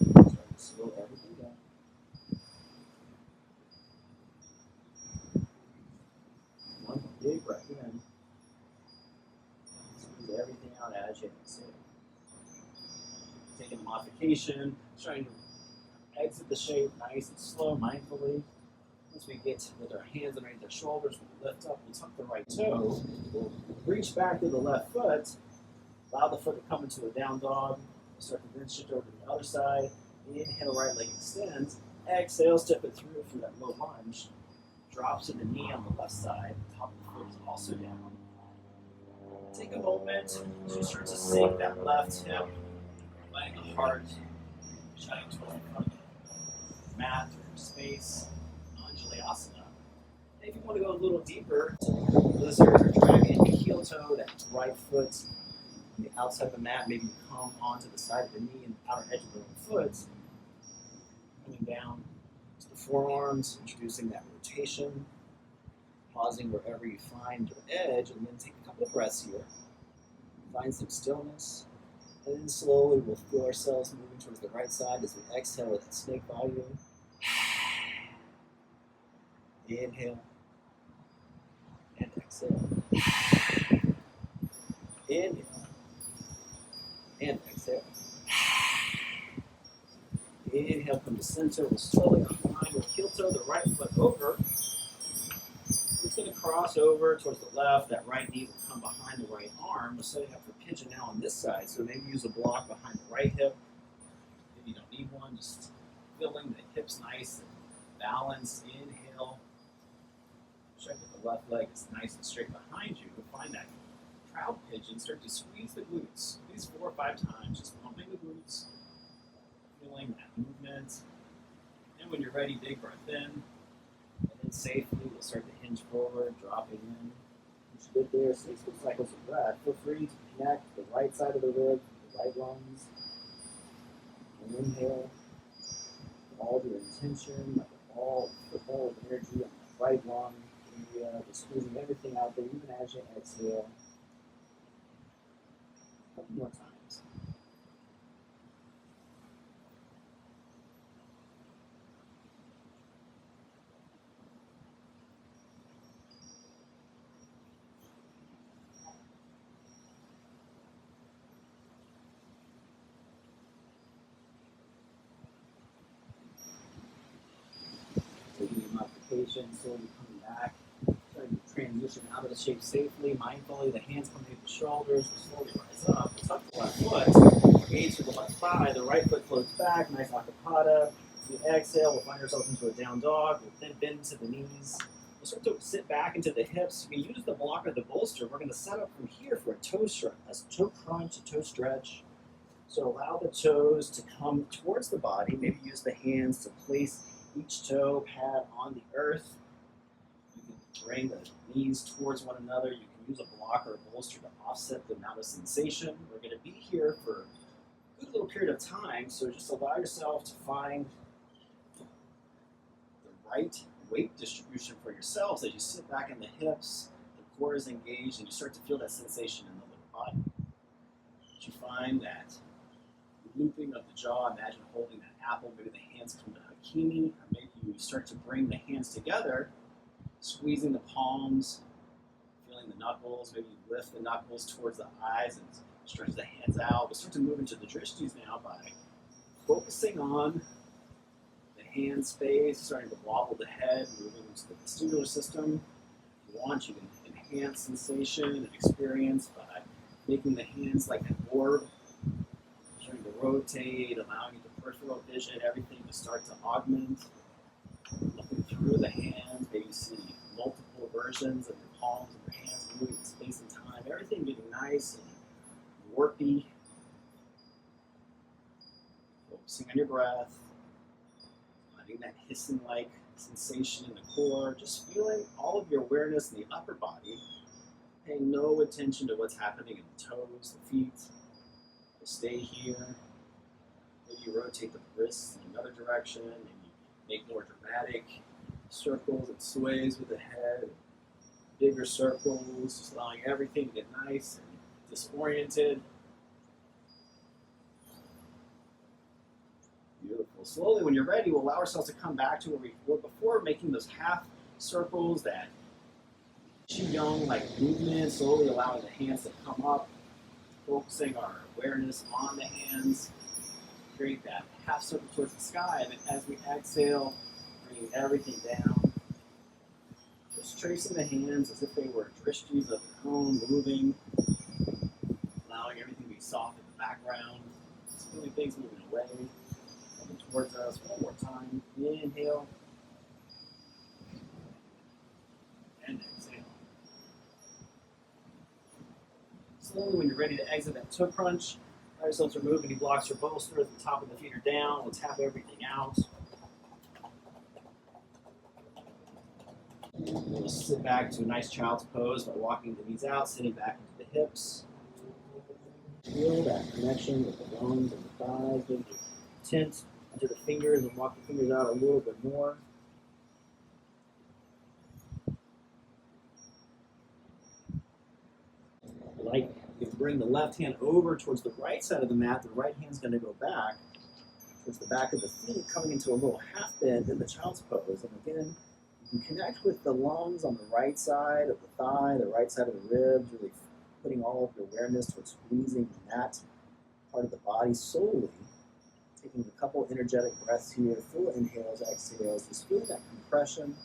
Start to slow everything down. One big breath in. Squeeze everything out as you exhale. Taking a modification, trying to exit the shape nice and slow, mindfully. Once we get with our hands underneath our shoulders, we'll lift up, we'll tuck the right toe, we'll reach back to the left foot, allow the foot to come into a down dog, start to then shift over to the other side, inhale, right leg extends, exhale, step it through for that low lunge, drops to the knee on the left side, top of the foot is also down. Take a moment to start to sink that left hip, letting the heart shine towards the front of the mat or space. Asana. And if you want to go a little deeper, to lizard or dragon, you heel toe that right foot on the outside of the mat. Maybe you come onto the side of the knee and the outer edge of the foot. Coming down to the forearms, introducing that rotation. Pausing wherever you find your edge, and then take a couple of breaths here. Find some stillness. And then slowly we'll feel ourselves moving towards the right side as we exhale with that snake Vayu. Inhale and exhale. Inhale and exhale. Inhale from the center. We'll slowly unwind. We'll heel toe the right foot over. It's going to cross over towards the left. That right knee will come behind the right arm. We're setting up for pigeon now on this side. So maybe use a block behind the right hip. If you don't need one, just feeling the hips nice and balanced. Inhale. Check that the left leg is nice and straight behind you. Find that proud pigeon. Start to squeeze the glutes. Squeeze 4 or 5 times, just pumping the glutes. Feeling that movement. And when you're ready, big breath in. And then safely, we'll start to hinge forward, dropping in. Once you get there, 6 full cycles of breath. Feel free to connect the right side of the rib, the right lungs. And inhale. All your intention, like a ball, football of energy on the right lung. Just squeezing everything out there, even as you exhale. A couple more times. Taking your modification, slowly coming back. Transition out of the shape safely, mindfully. The hands come underneath the shoulders. We slowly rise up. We tuck the left foot. Gaze to the left thigh. The right foot floats back. Nice acapata. We exhale. We'll find ourselves into a down dog. We'll then bend to the knees. We'll start to sit back into the hips. You can use the block or the bolster. We're going to set up from here for a toe stretch. That's a toe crunch, a toe stretch. So allow the toes to come towards the body. Maybe use the hands to place each toe pad on the earth. Bring the knees towards one another. You can use a block or a bolster to offset the amount of sensation. We're going to be here for a good little period of time, so just allow yourself to find the right weight distribution for yourselves as you sit back in the hips, the core is engaged, and you start to feel that sensation in the lower body. As you find that looping of the jaw, imagine holding that apple, maybe the hands come to hakimi, or maybe you start to bring the hands together, squeezing the palms, feeling in the knuckles. Maybe lift the knuckles towards the eyes and stretch the hands out. But start to move into the drishtis now by focusing on the hand space, starting to wobble the head, moving into the vestibular system. If you want, you can enhance sensation and experience by making the hands like an orb, starting to rotate, allowing the peripheral vision, everything to start to augment. Looking through the hands, maybe you see multiple versions of your palms of your hands moving in space and time, everything getting nice and warpy. Focusing on your breath, letting that hissing-like sensation in the core, just feeling all of your awareness in the upper body, paying no attention to what's happening in the toes, the feet. Just stay here. Maybe you rotate the wrists in another direction, maybe you make more dramatic circles and sways with the head, bigger circles, just allowing everything to get nice and disoriented. Beautiful. Slowly, when you're ready, we'll allow ourselves to come back to where we were before, making those half circles, that Qigong-like movement, slowly allowing the hands to come up, focusing our awareness on the hands, create that half circle towards the sky, and then as we exhale, bringing everything down, just tracing the hands as if they were drishtis of their own, moving, allowing everything to be soft in the background, just feeling things moving away, coming towards us. One more time. Inhale and exhale. Slowly, when you're ready to exit that toe crunch, allow yourself to remove any blocks or bolsters. The top of the feet are down. We'll tap everything out. We'll sit back to a nice child's pose by walking the knees out, sitting back into the hips. Feel that connection with the lungs and the thighs. Maybe tint into the fingers and walk the fingers out a little bit more. Like you can bring the left hand over towards the right side of the mat. The right hand's going to go back towards the back of the feet, coming into a little half bend in the child's pose. And again, you can connect with the lungs on the right side of the thigh, the right side of the ribs, really putting all of your awareness towards squeezing that part of the body solely. Taking a couple energetic breaths here, full inhales, exhales, just feel that compression.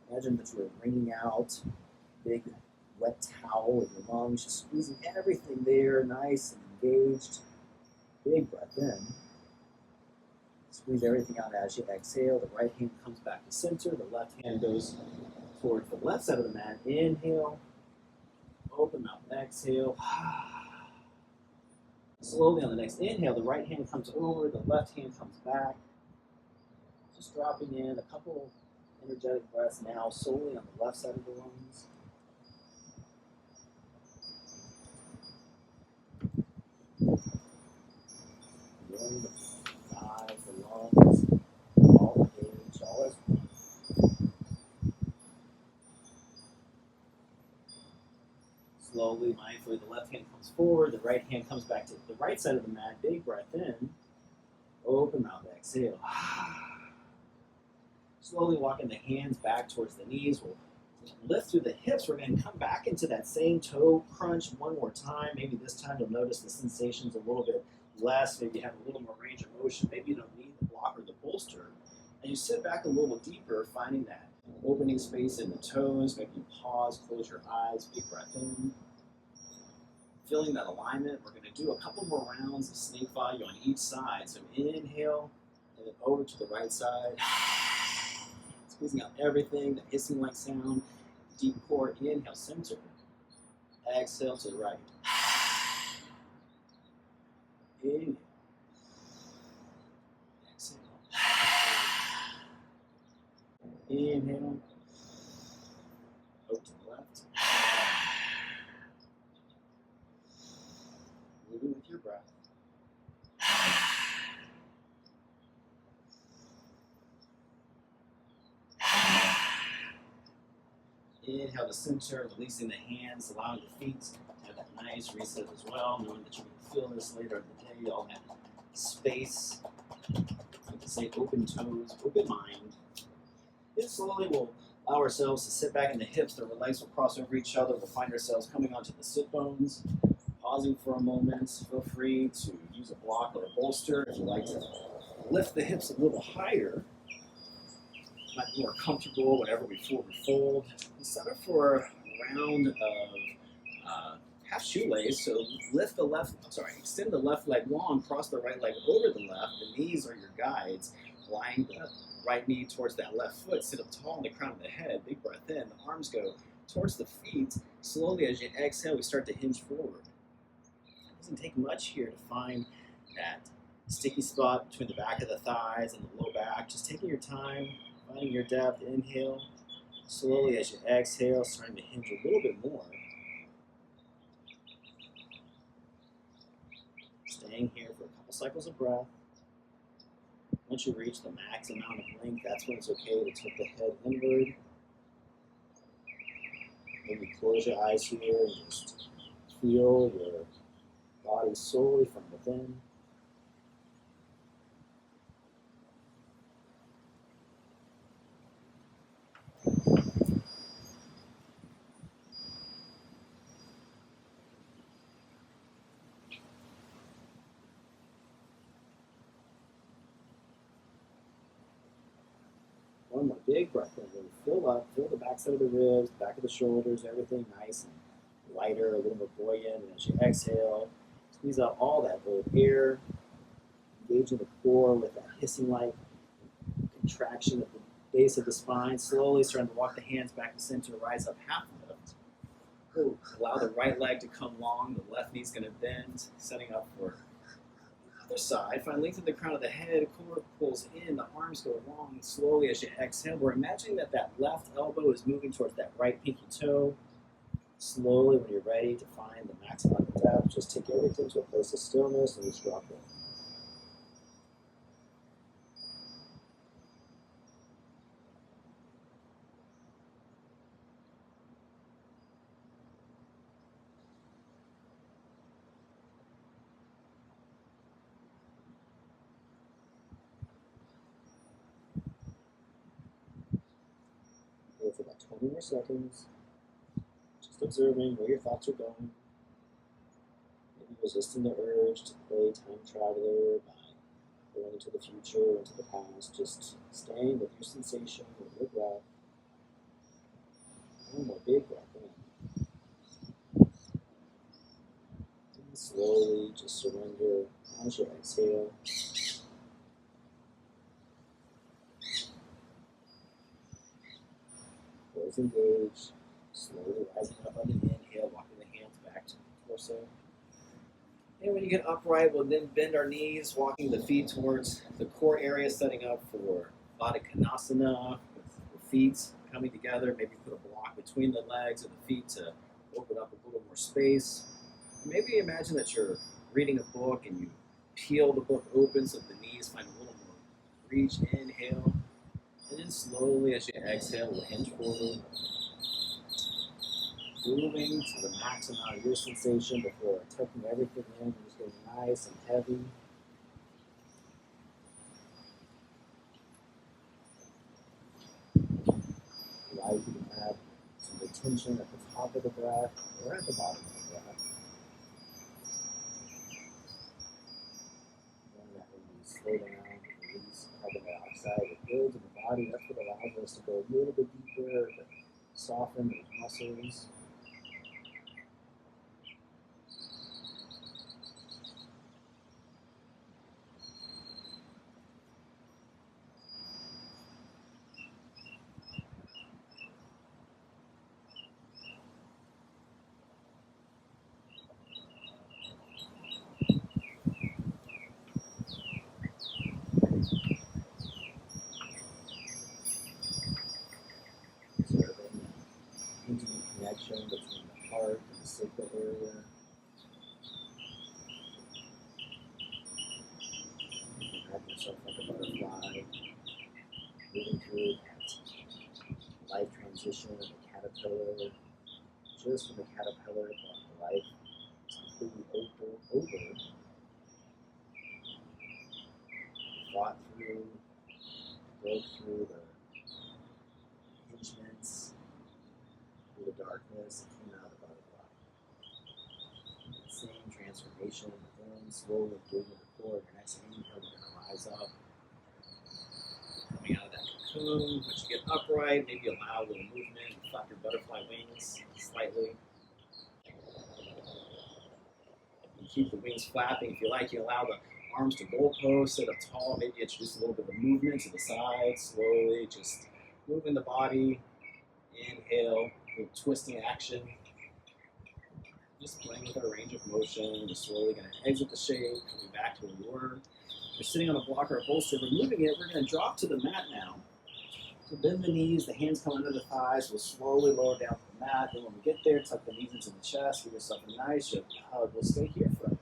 Imagine that you're wringing out big wet towel with your lungs, just squeezing everything there, nice and engaged. Big breath in. Squeeze everything out as you exhale. The right hand comes back to center. The left hand goes towards the left side of the mat. Inhale. Open mouth. Exhale. Slowly on the next inhale, the right hand comes over. The left hand comes back. Just dropping in a couple energetic breaths now, solely on the left side of the lungs. Feeling the thighs, the lungs, all engaged, all as one. Slowly, mindfully, the left hand comes forward, the right hand comes back to the right side of the mat. Big breath in. Open mouth, exhale. Slowly walking the hands back towards the knees. We'll lift through the hips. We're going to come back into that same toe crunch one more time. Maybe this time you'll notice the sensation's a little bit less. Maybe you have a little more range of motion. Maybe you don't need the block or the bolster. And you sit back a little deeper, finding that opening space in the toes. Maybe you pause, close your eyes, big breath in. Feeling that alignment, we're going to do a couple more rounds of snake Vayu on each side. So inhale, and then over to the right side. Squeezing out everything, the hissing like sound. Deep core, inhale, center. Exhale to the right. Inhale. Exhale. Inhale. Over to the left. Moving with your breath. Inhale to center, releasing the hands, allowing the feet to have that nice reset as well, knowing that you're going to feel this later in the day, all that space, like to say open toes, open mind. Then slowly we'll Allow ourselves to sit back in the hips, the legs will cross over each other. We'll find ourselves coming onto the sit bones, pausing for a moment. Feel free to use a block or a bolster if you like to lift the hips a little higher. Might be more comfortable whenever we forward fold. We set up for a round of half shoelace. So extend the left leg long, cross the right leg over the left. The knees are your guides. Lying the right knee towards that left foot. Sit up tall in the crown of the head. Big breath in. The arms go towards the feet. Slowly as you exhale, we start to hinge forward. It doesn't take much here to find that sticky spot between the back of the thighs and the low back. Just taking your time, finding your depth. Inhale. Slowly as you exhale, starting to hinge a little bit more. Staying here for a couple cycles of breath. Once you reach the max amount of length, that's when it's okay to tilt the head inward. Maybe close your eyes here and just feel your body solely from within. One more big breath in. Really fill up, fill the backside of the ribs, back of the shoulders, everything nice and lighter, a little more buoyant. And as you exhale, squeeze out all that old air, engaging the core with that hissing-like contraction at the base of the spine. Slowly starting to walk the hands back to center, rise up half lift. Ooh, allow the right leg to come long, the left knee's going to bend, setting up for other side. Find length in the crown of the head, core pulls in, the arms go long slowly as you exhale. We're imagining that left elbow is moving towards that right pinky toe. Slowly, when you're ready to find the max amount of depth, just take everything to a place of stillness and just drop it. Go for about 20 more seconds. Just observing where your thoughts are going. Maybe resisting the urge to play time traveler by going into the future, into the past. Just staying with your sensation, with your breath. One more big breath in. And slowly just surrender as you exhale. Close engage. Slowly rising up on the inhale, walking the hands back to the torso. And when you get upright, we'll then bend our knees, walking the feet towards the core area, setting up for Baddha Konasana, with the feet coming together. Maybe put a block between the legs and the feet to open up a little more space. Maybe imagine that you're reading a book and you peel the book open so the knees find a little more reach. Inhale. And then slowly as you exhale, we'll hinge forward. Moving to the max amount of your sensation before tucking everything in and just getting nice and heavy. Allow you to have some retention at the top of the breath or at the bottom of the breath. And that when we slow down and release carbon dioxide, it builds in the body. That's what allows us to go a little bit deeper, to soften those muscles. Intimate connection between the heart and the sacral area. You can have yourself like a butterfly, moving through that life transition of the caterpillar. Just when the caterpillar brought to life is completely over, fought through, broke through the arrangements through the darkness and clean out the butterfly. Same transformation within, slowly moving the core. Your next inhale, you're going to rise up. Coming out of that cocoon, once you get upright, maybe allow a little movement, flap your butterfly wings slightly. You keep the wings flapping. If you like, you allow the arms to goalpost, sit up tall, maybe introduce a little bit of movement to the side, slowly, just moving the body. Inhale, a little twisting action. Just playing with our range of motion. Just slowly going to exit the shape, coming back to where we were. If you're sitting on a block or a bolster, removing it, we're going to drop to the mat now. So bend the knees, the hands come under the thighs. We'll slowly lower down to the mat. Then when we get there, tuck the knees into the chest. Give yourself a nice hug. We'll stay here for a minute.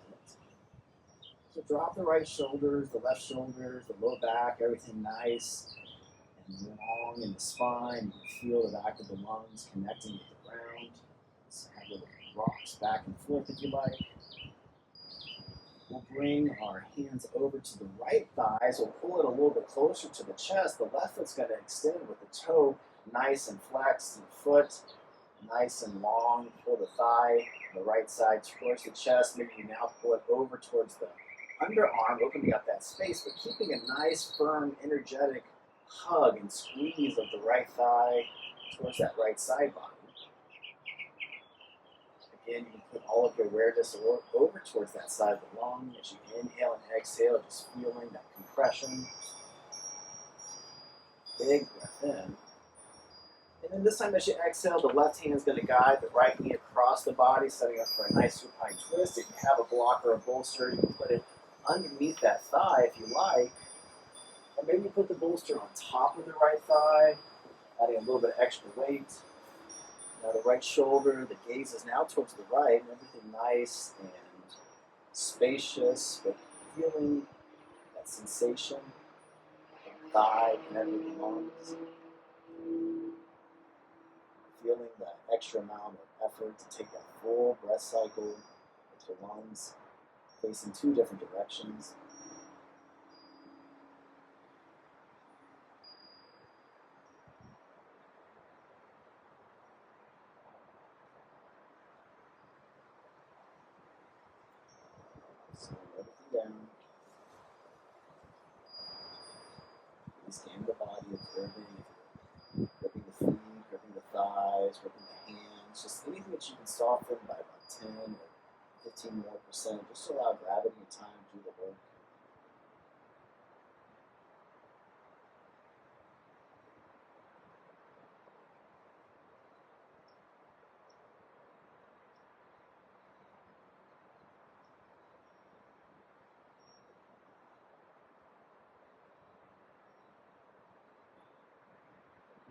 So drop the right shoulders, the left shoulders, the low back, everything nice and long in the spine. You feel the back of the lungs connecting with the ground. So have little rocks back and forth if you like. We'll bring our hands over to the right thighs. We'll pull it a little bit closer to the chest. The left foot's going to extend with the toe nice and flexed, and the foot nice and long. Pull the thigh on the right side towards the chest. Maybe you now pull it over towards the underarm, opening up that space, but keeping a nice, firm, energetic hug and squeeze of the right thigh towards that right side body. Again, you can put all of your awareness over towards that side of the lung as you inhale and exhale, just feeling that compression. Big breath in. And then this time as you exhale, the left hand is going to guide the right knee across the body, setting up for a nice supine twist. If you have a block or a bolster, you can put it underneath that thigh if you like. Or maybe you put the bolster on top of the right thigh, adding a little bit of extra weight. Now the right shoulder, the gaze is now towards the right, and everything nice and spacious, but feeling that sensation of the thigh connected with the lungs. Feeling that extra amount of effort to take that full breath cycle with your lungs facing two different directions. Slow everything down. Scan the body, observing gripping the feet, gripping the thighs, gripping the hands, just anything that you can soften by about 10 or 15 more percent, just to allow gravity and time to do the work.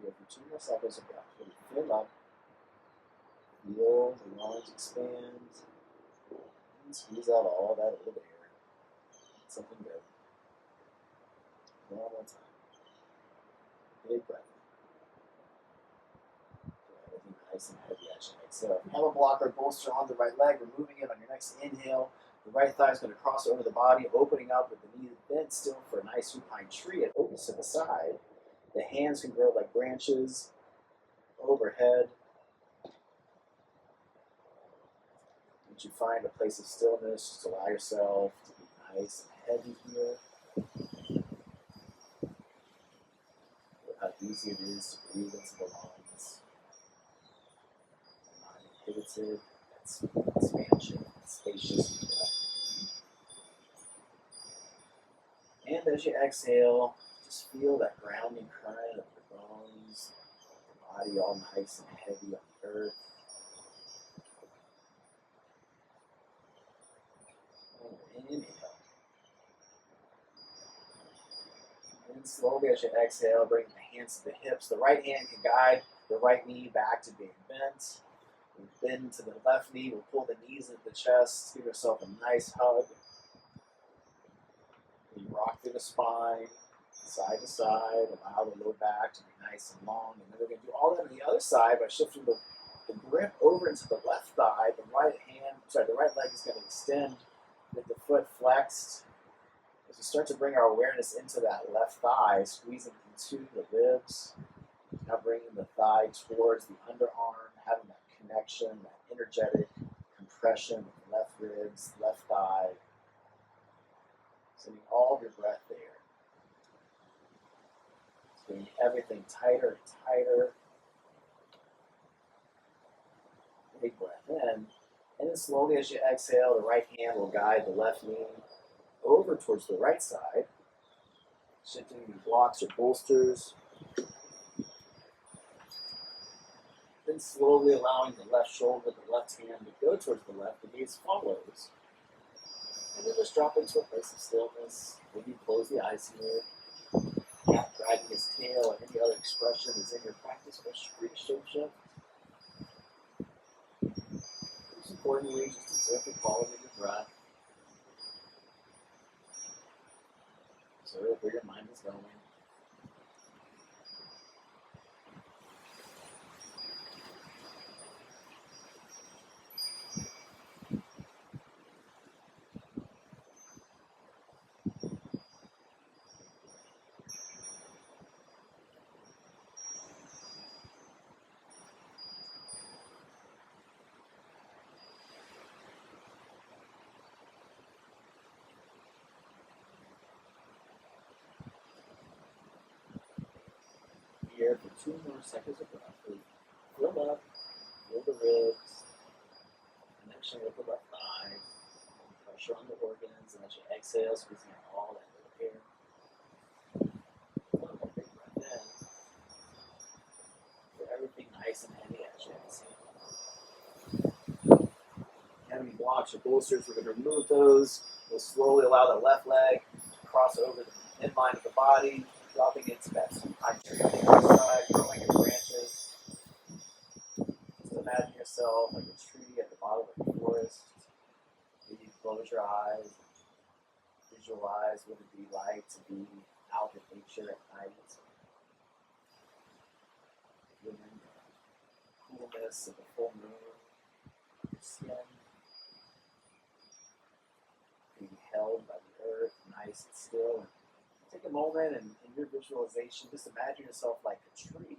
Here for 2 more cycles of breath. Fill up. Feel the lungs expand. And squeeze out all that old air. Something good. One more time. Big breath. Everything nice and heavy as you exhale. If you have a block or bolster on the right leg, removing it on your next inhale. The right thigh is going to cross over the body, opening up with the knee bent still for a nice supine tree. It opens to the side. The hands can grow like branches overhead. Once you find a place of stillness, just allow yourself to be nice and heavy here. Look how easy it is to breathe into the lungs. Not inhibited, that's expansion, spacious breath. And as you exhale, just feel that grounding current of your bones, the body all nice and heavy on the earth. And inhale. And slowly as you exhale, bring the hands to the hips. The right hand can guide the right knee back to being bent. We bend to the left knee. We'll pull the knees into the chest. Give yourself a nice hug. You rock through the spine, side to side. Allow the low back to be nice and long. And then we're going to do all that on the other side by shifting the grip over into the left thigh. The right leg is going to extend with the foot flexed. As we start to bring our awareness into that left thigh, squeezing into the ribs. Now bringing the thigh towards the underarm, having that connection, that energetic compression of the left ribs, left thigh. Sending all of your breath there. Getting everything tighter and tighter. Big breath in. And then slowly as you exhale, the right hand will guide the left knee over towards the right side. Shifting your blocks or bolsters. Then slowly allowing the left shoulder, the left hand to go towards the left. The gaze follows. And then just drop into a place of stillness. Maybe close the eyes here. Cat dragging his tail or any other expression is in your practice for free shape shift. Most importantly, just observe the quality of your breath. Observe where your mind is going. Here for 2 more seconds of breath. Fill up, feel the ribs, connection with the left thigh, pressure on the organs, and as you exhale, squeezing out all that little air. One more big breath in. Feel everything nice and heavy as you exhale. Having blocks or bolsters, we're going to remove those. We'll slowly allow the left leg to cross over the midline of the body, dropping into that supine tree on the other side, growing in branches. Just imagine yourself like a tree at the bottom of the forest. Maybe close your eyes, visualize what it'd be like to be out in nature at night. Feeling the coolness of the full moon, your skin, being held by the earth, nice and still. Take a moment and in your visualization, just imagine yourself like a tree.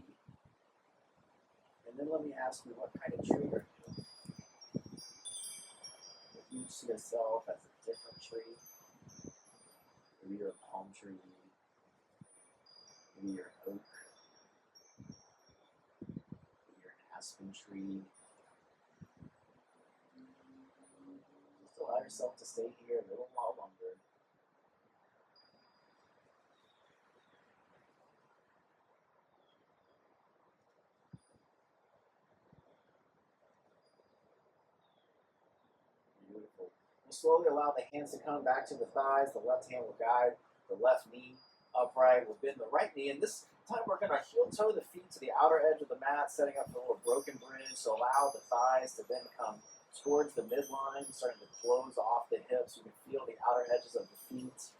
And then let me ask you, what kind of tree are you? If you see yourself as a different tree, maybe you're a palm tree, maybe you're an oak, maybe you're an aspen tree. Just allow yourself to stay here a little while longer. Beautiful. We'll slowly allow the hands to come back to the thighs. The left hand will guide the left knee upright. We'll bend the right knee. And this time we're going to heel toe the feet to the outer edge of the mat, setting up a little broken bridge. So allow the thighs to then come towards the midline, starting to close off the hips. You can feel the outer edges of the feet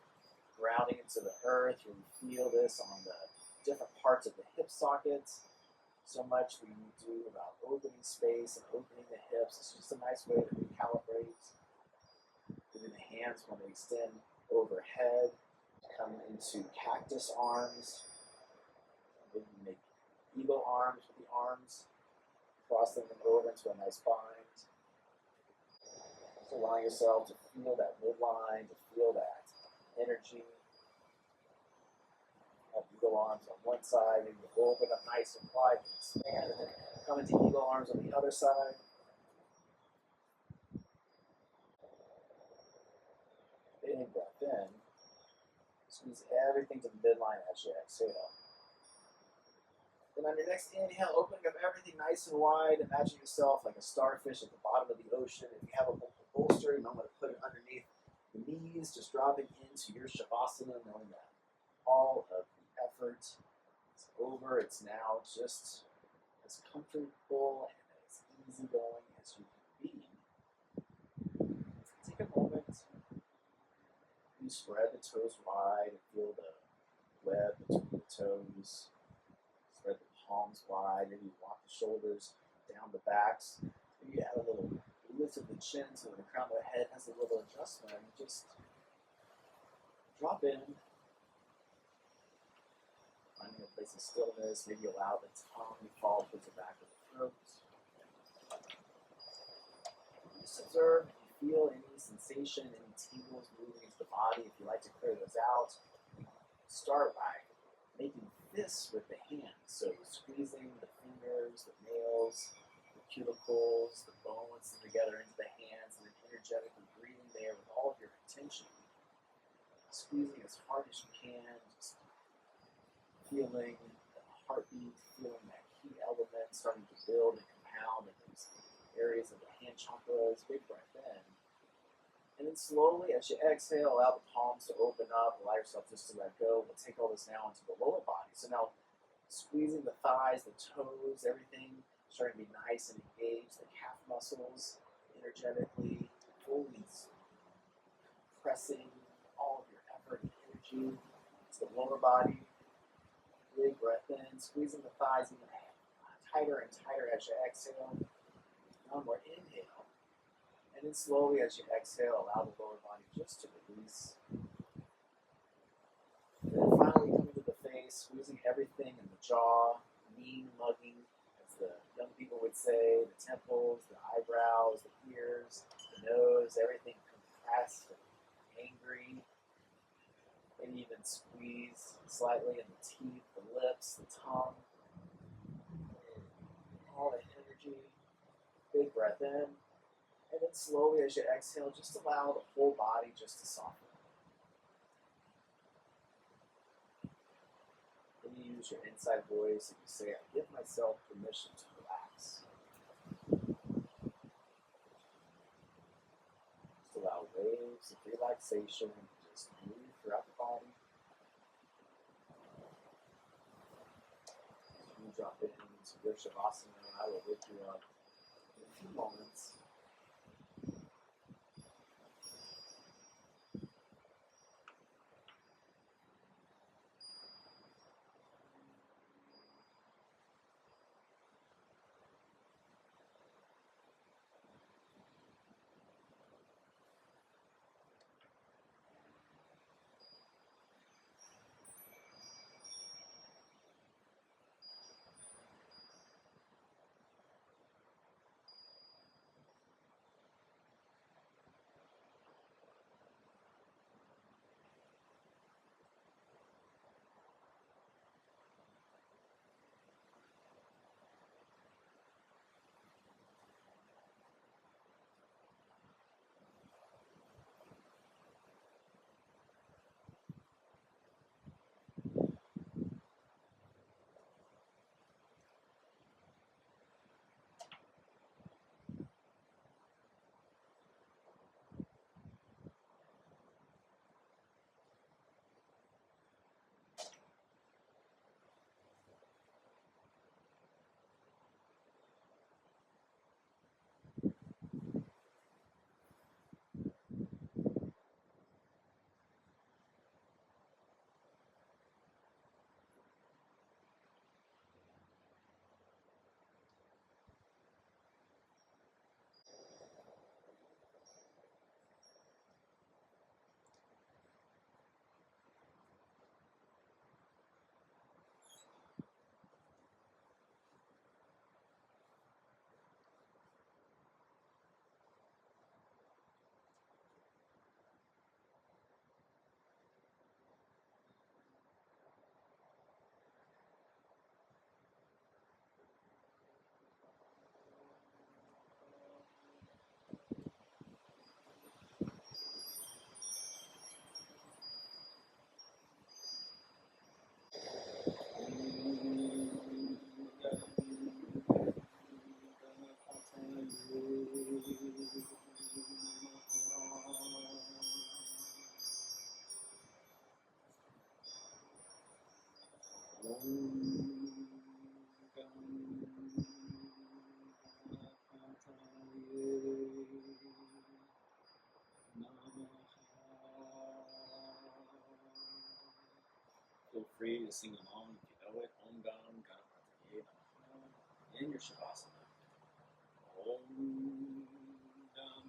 grounding into the earth. You can feel this on the different parts of the hip sockets. So much we do about opening space and opening the hips. It's just a nice way to recalibrate. Moving the hands when they extend overhead, come into cactus arms. Maybe make eagle arms with the arms, crossing them over into a nice bind. Just allow yourself to feel that midline, to feel that energy. Have eagle arms on one side, maybe open up nice and wide and expand, and then come into eagle arms on the other side. Big breath in. Squeeze everything to the midline as you exhale. Then on your next inhale, opening up everything nice and wide. Imagine yourself like a starfish at the bottom of the ocean. If you have a bolster, you might want to put it underneath the knees, just dropping into your shavasana, knowing that all of the effort is over. It's now just as comfortable and as easygoing as you can be. Take a moment. You spread the toes wide and feel the web between the toes. Spread the palms wide. Maybe walk the shoulders down the backs. Maybe add a little lift of the chin so the crown of the head has a little adjustment. And just drop in. finding a place of stillness. Maybe allow the tongue to fall towards the back of the throat. Just observe if you feel any sensation, any tingles moving into the body. If you like to clear those out, start by making fists with the hands. So squeezing the fingers, the nails, the cuticles, the bones together into the hands, and then energetically breathing there with all of your attention. Squeezing as hard as you can, just feeling the heartbeat, feeling that key element starting to build and compound in those areas of the hand chakras. Big breath in. And then slowly, as you exhale, allow the palms to open up, allow yourself just to let go. We'll take all this now into the lower body. So now, squeezing the thighs, the toes, everything starting to be nice and engaged. The calf muscles, energetically, fully pressing all of your effort and energy into the lower body. Big breath in, squeezing the thighs even tighter and tighter as you exhale. One more inhale. And then slowly as you exhale, allow the lower body just to release. And then finally coming to the face, squeezing everything in the jaw, mean mugging, as the young people would say, the temples, the eyebrows, the ears, the nose, everything compressed and angry. Maybe even squeeze slightly in the teeth, the lips, the tongue. All that energy. Big breath in. And then slowly as you exhale, just allow the whole body just to soften. Then you use your inside voice and you say, I give myself permission to relax. Just allow waves of relaxation to just move throughout the body. You drop into your Shavasana, I will lift you up in a few moments. Feel free to sing along if you know it. Om Gam Ganapataye Namaha in your Shavasana. Om Gam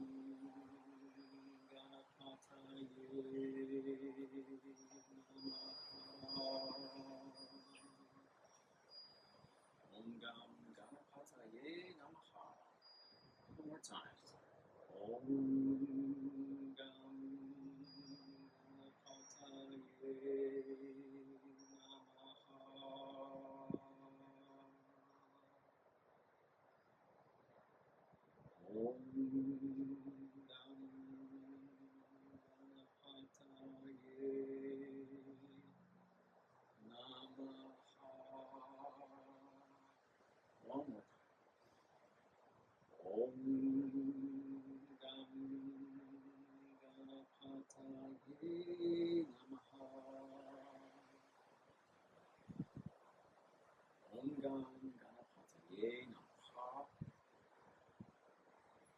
Ganapataye Namaha. times. Om Gam Ganapataye Namaha. Om Gam Ganapataye Namaha. One more time. Om Gam Ganapataye Namaha. Om Gam Ganapataye Namaha.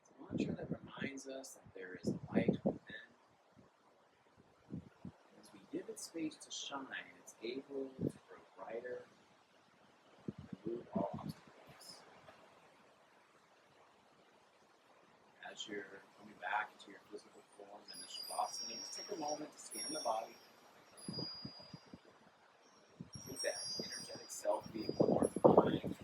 It's a mantra that reminds us that there is a light within. As we give it space to shine, it's able to grow brighter and remove all obstacles. As you're coming back into your physical form in the Shavasana, just take a moment to scan the body. Take that energetic selfie one more time,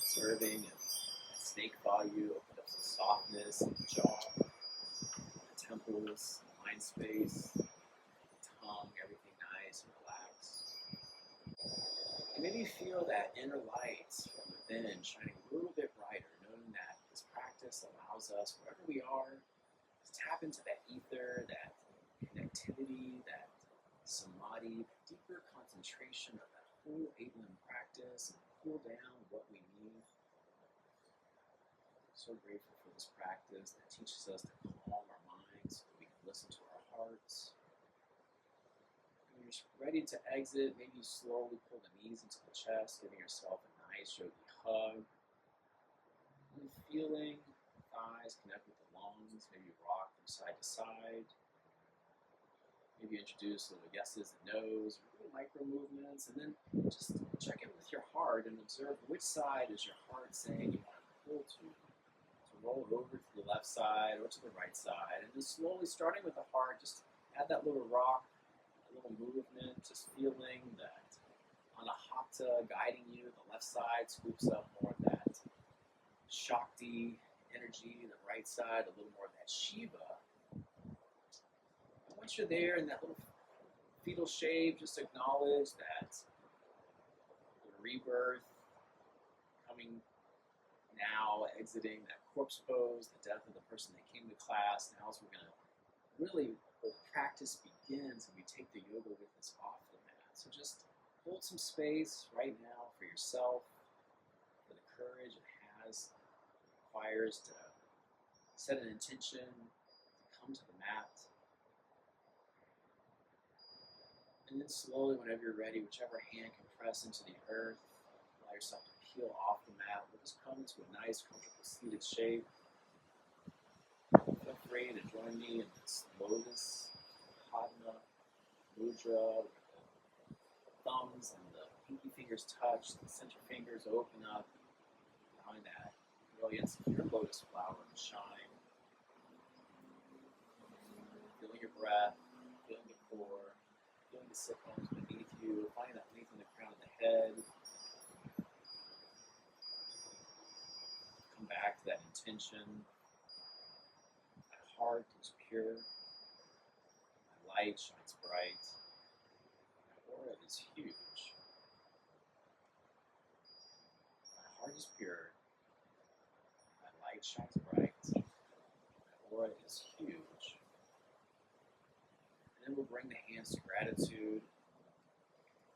observing and that snake Vayu opened up some softness in the jaw, the temples, the mind space, the tongue, everything nice and relaxed. And maybe feel that inner light from within shining a little bit brighter, knowing that this practice allows us, wherever we are, to tap into that ether, that connectivity, that samadhi, deeper concentration of that whole 8-limb practice, and cool down what we need. So grateful for this practice that teaches us to calm our minds so that we can listen to our hearts. When you're ready to exit, maybe slowly pull the knees into the chest, giving yourself a nice yogi hug. And feeling the thighs connect with the lungs, maybe rock from side to side. Maybe introduce little yeses and nos, little micro movements, and then just check in with your heart and observe which side is your heart saying you want to pull to roll over to the left side or to the right side. And then slowly, starting with the heart, just add that little rock, a little movement, just feeling that anahata guiding you. The left side scoops up more of that Shakti energy, the right side a little more of that Shiva. And once you're there in that little fetal shape, just acknowledge that the rebirth coming now, exiting that corpse pose, the death of the person that came to class. Now as we're going to really, the practice begins and we take the yoga with us off the mat. So just hold some space right now for yourself, for the courage it requires to set an intention, to come to the mat. And then slowly, whenever you're ready, whichever hand can press into the earth, allow yourself to peel off the mat. We'll just come into a nice, comfortable seated shape. Feel free to join me in this lotus padma mudra, where the thumbs and the pinky fingers touch, the center fingers open up, allowing that brilliance of your lotus flower to shine. Feeling your breath, feeling the core, feeling the sit bones beneath you, finding that length in the crown of the head. Come back to that intention. My heart is pure. My light shines bright. My aura is huge. My heart is pure. My light shines bright. My aura is huge. And then we'll bring the hands to gratitude,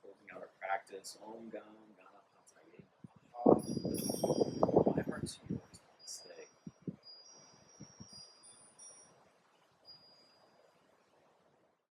closing out our practice. Om Gam Ganapataye Namaha. My heart to you.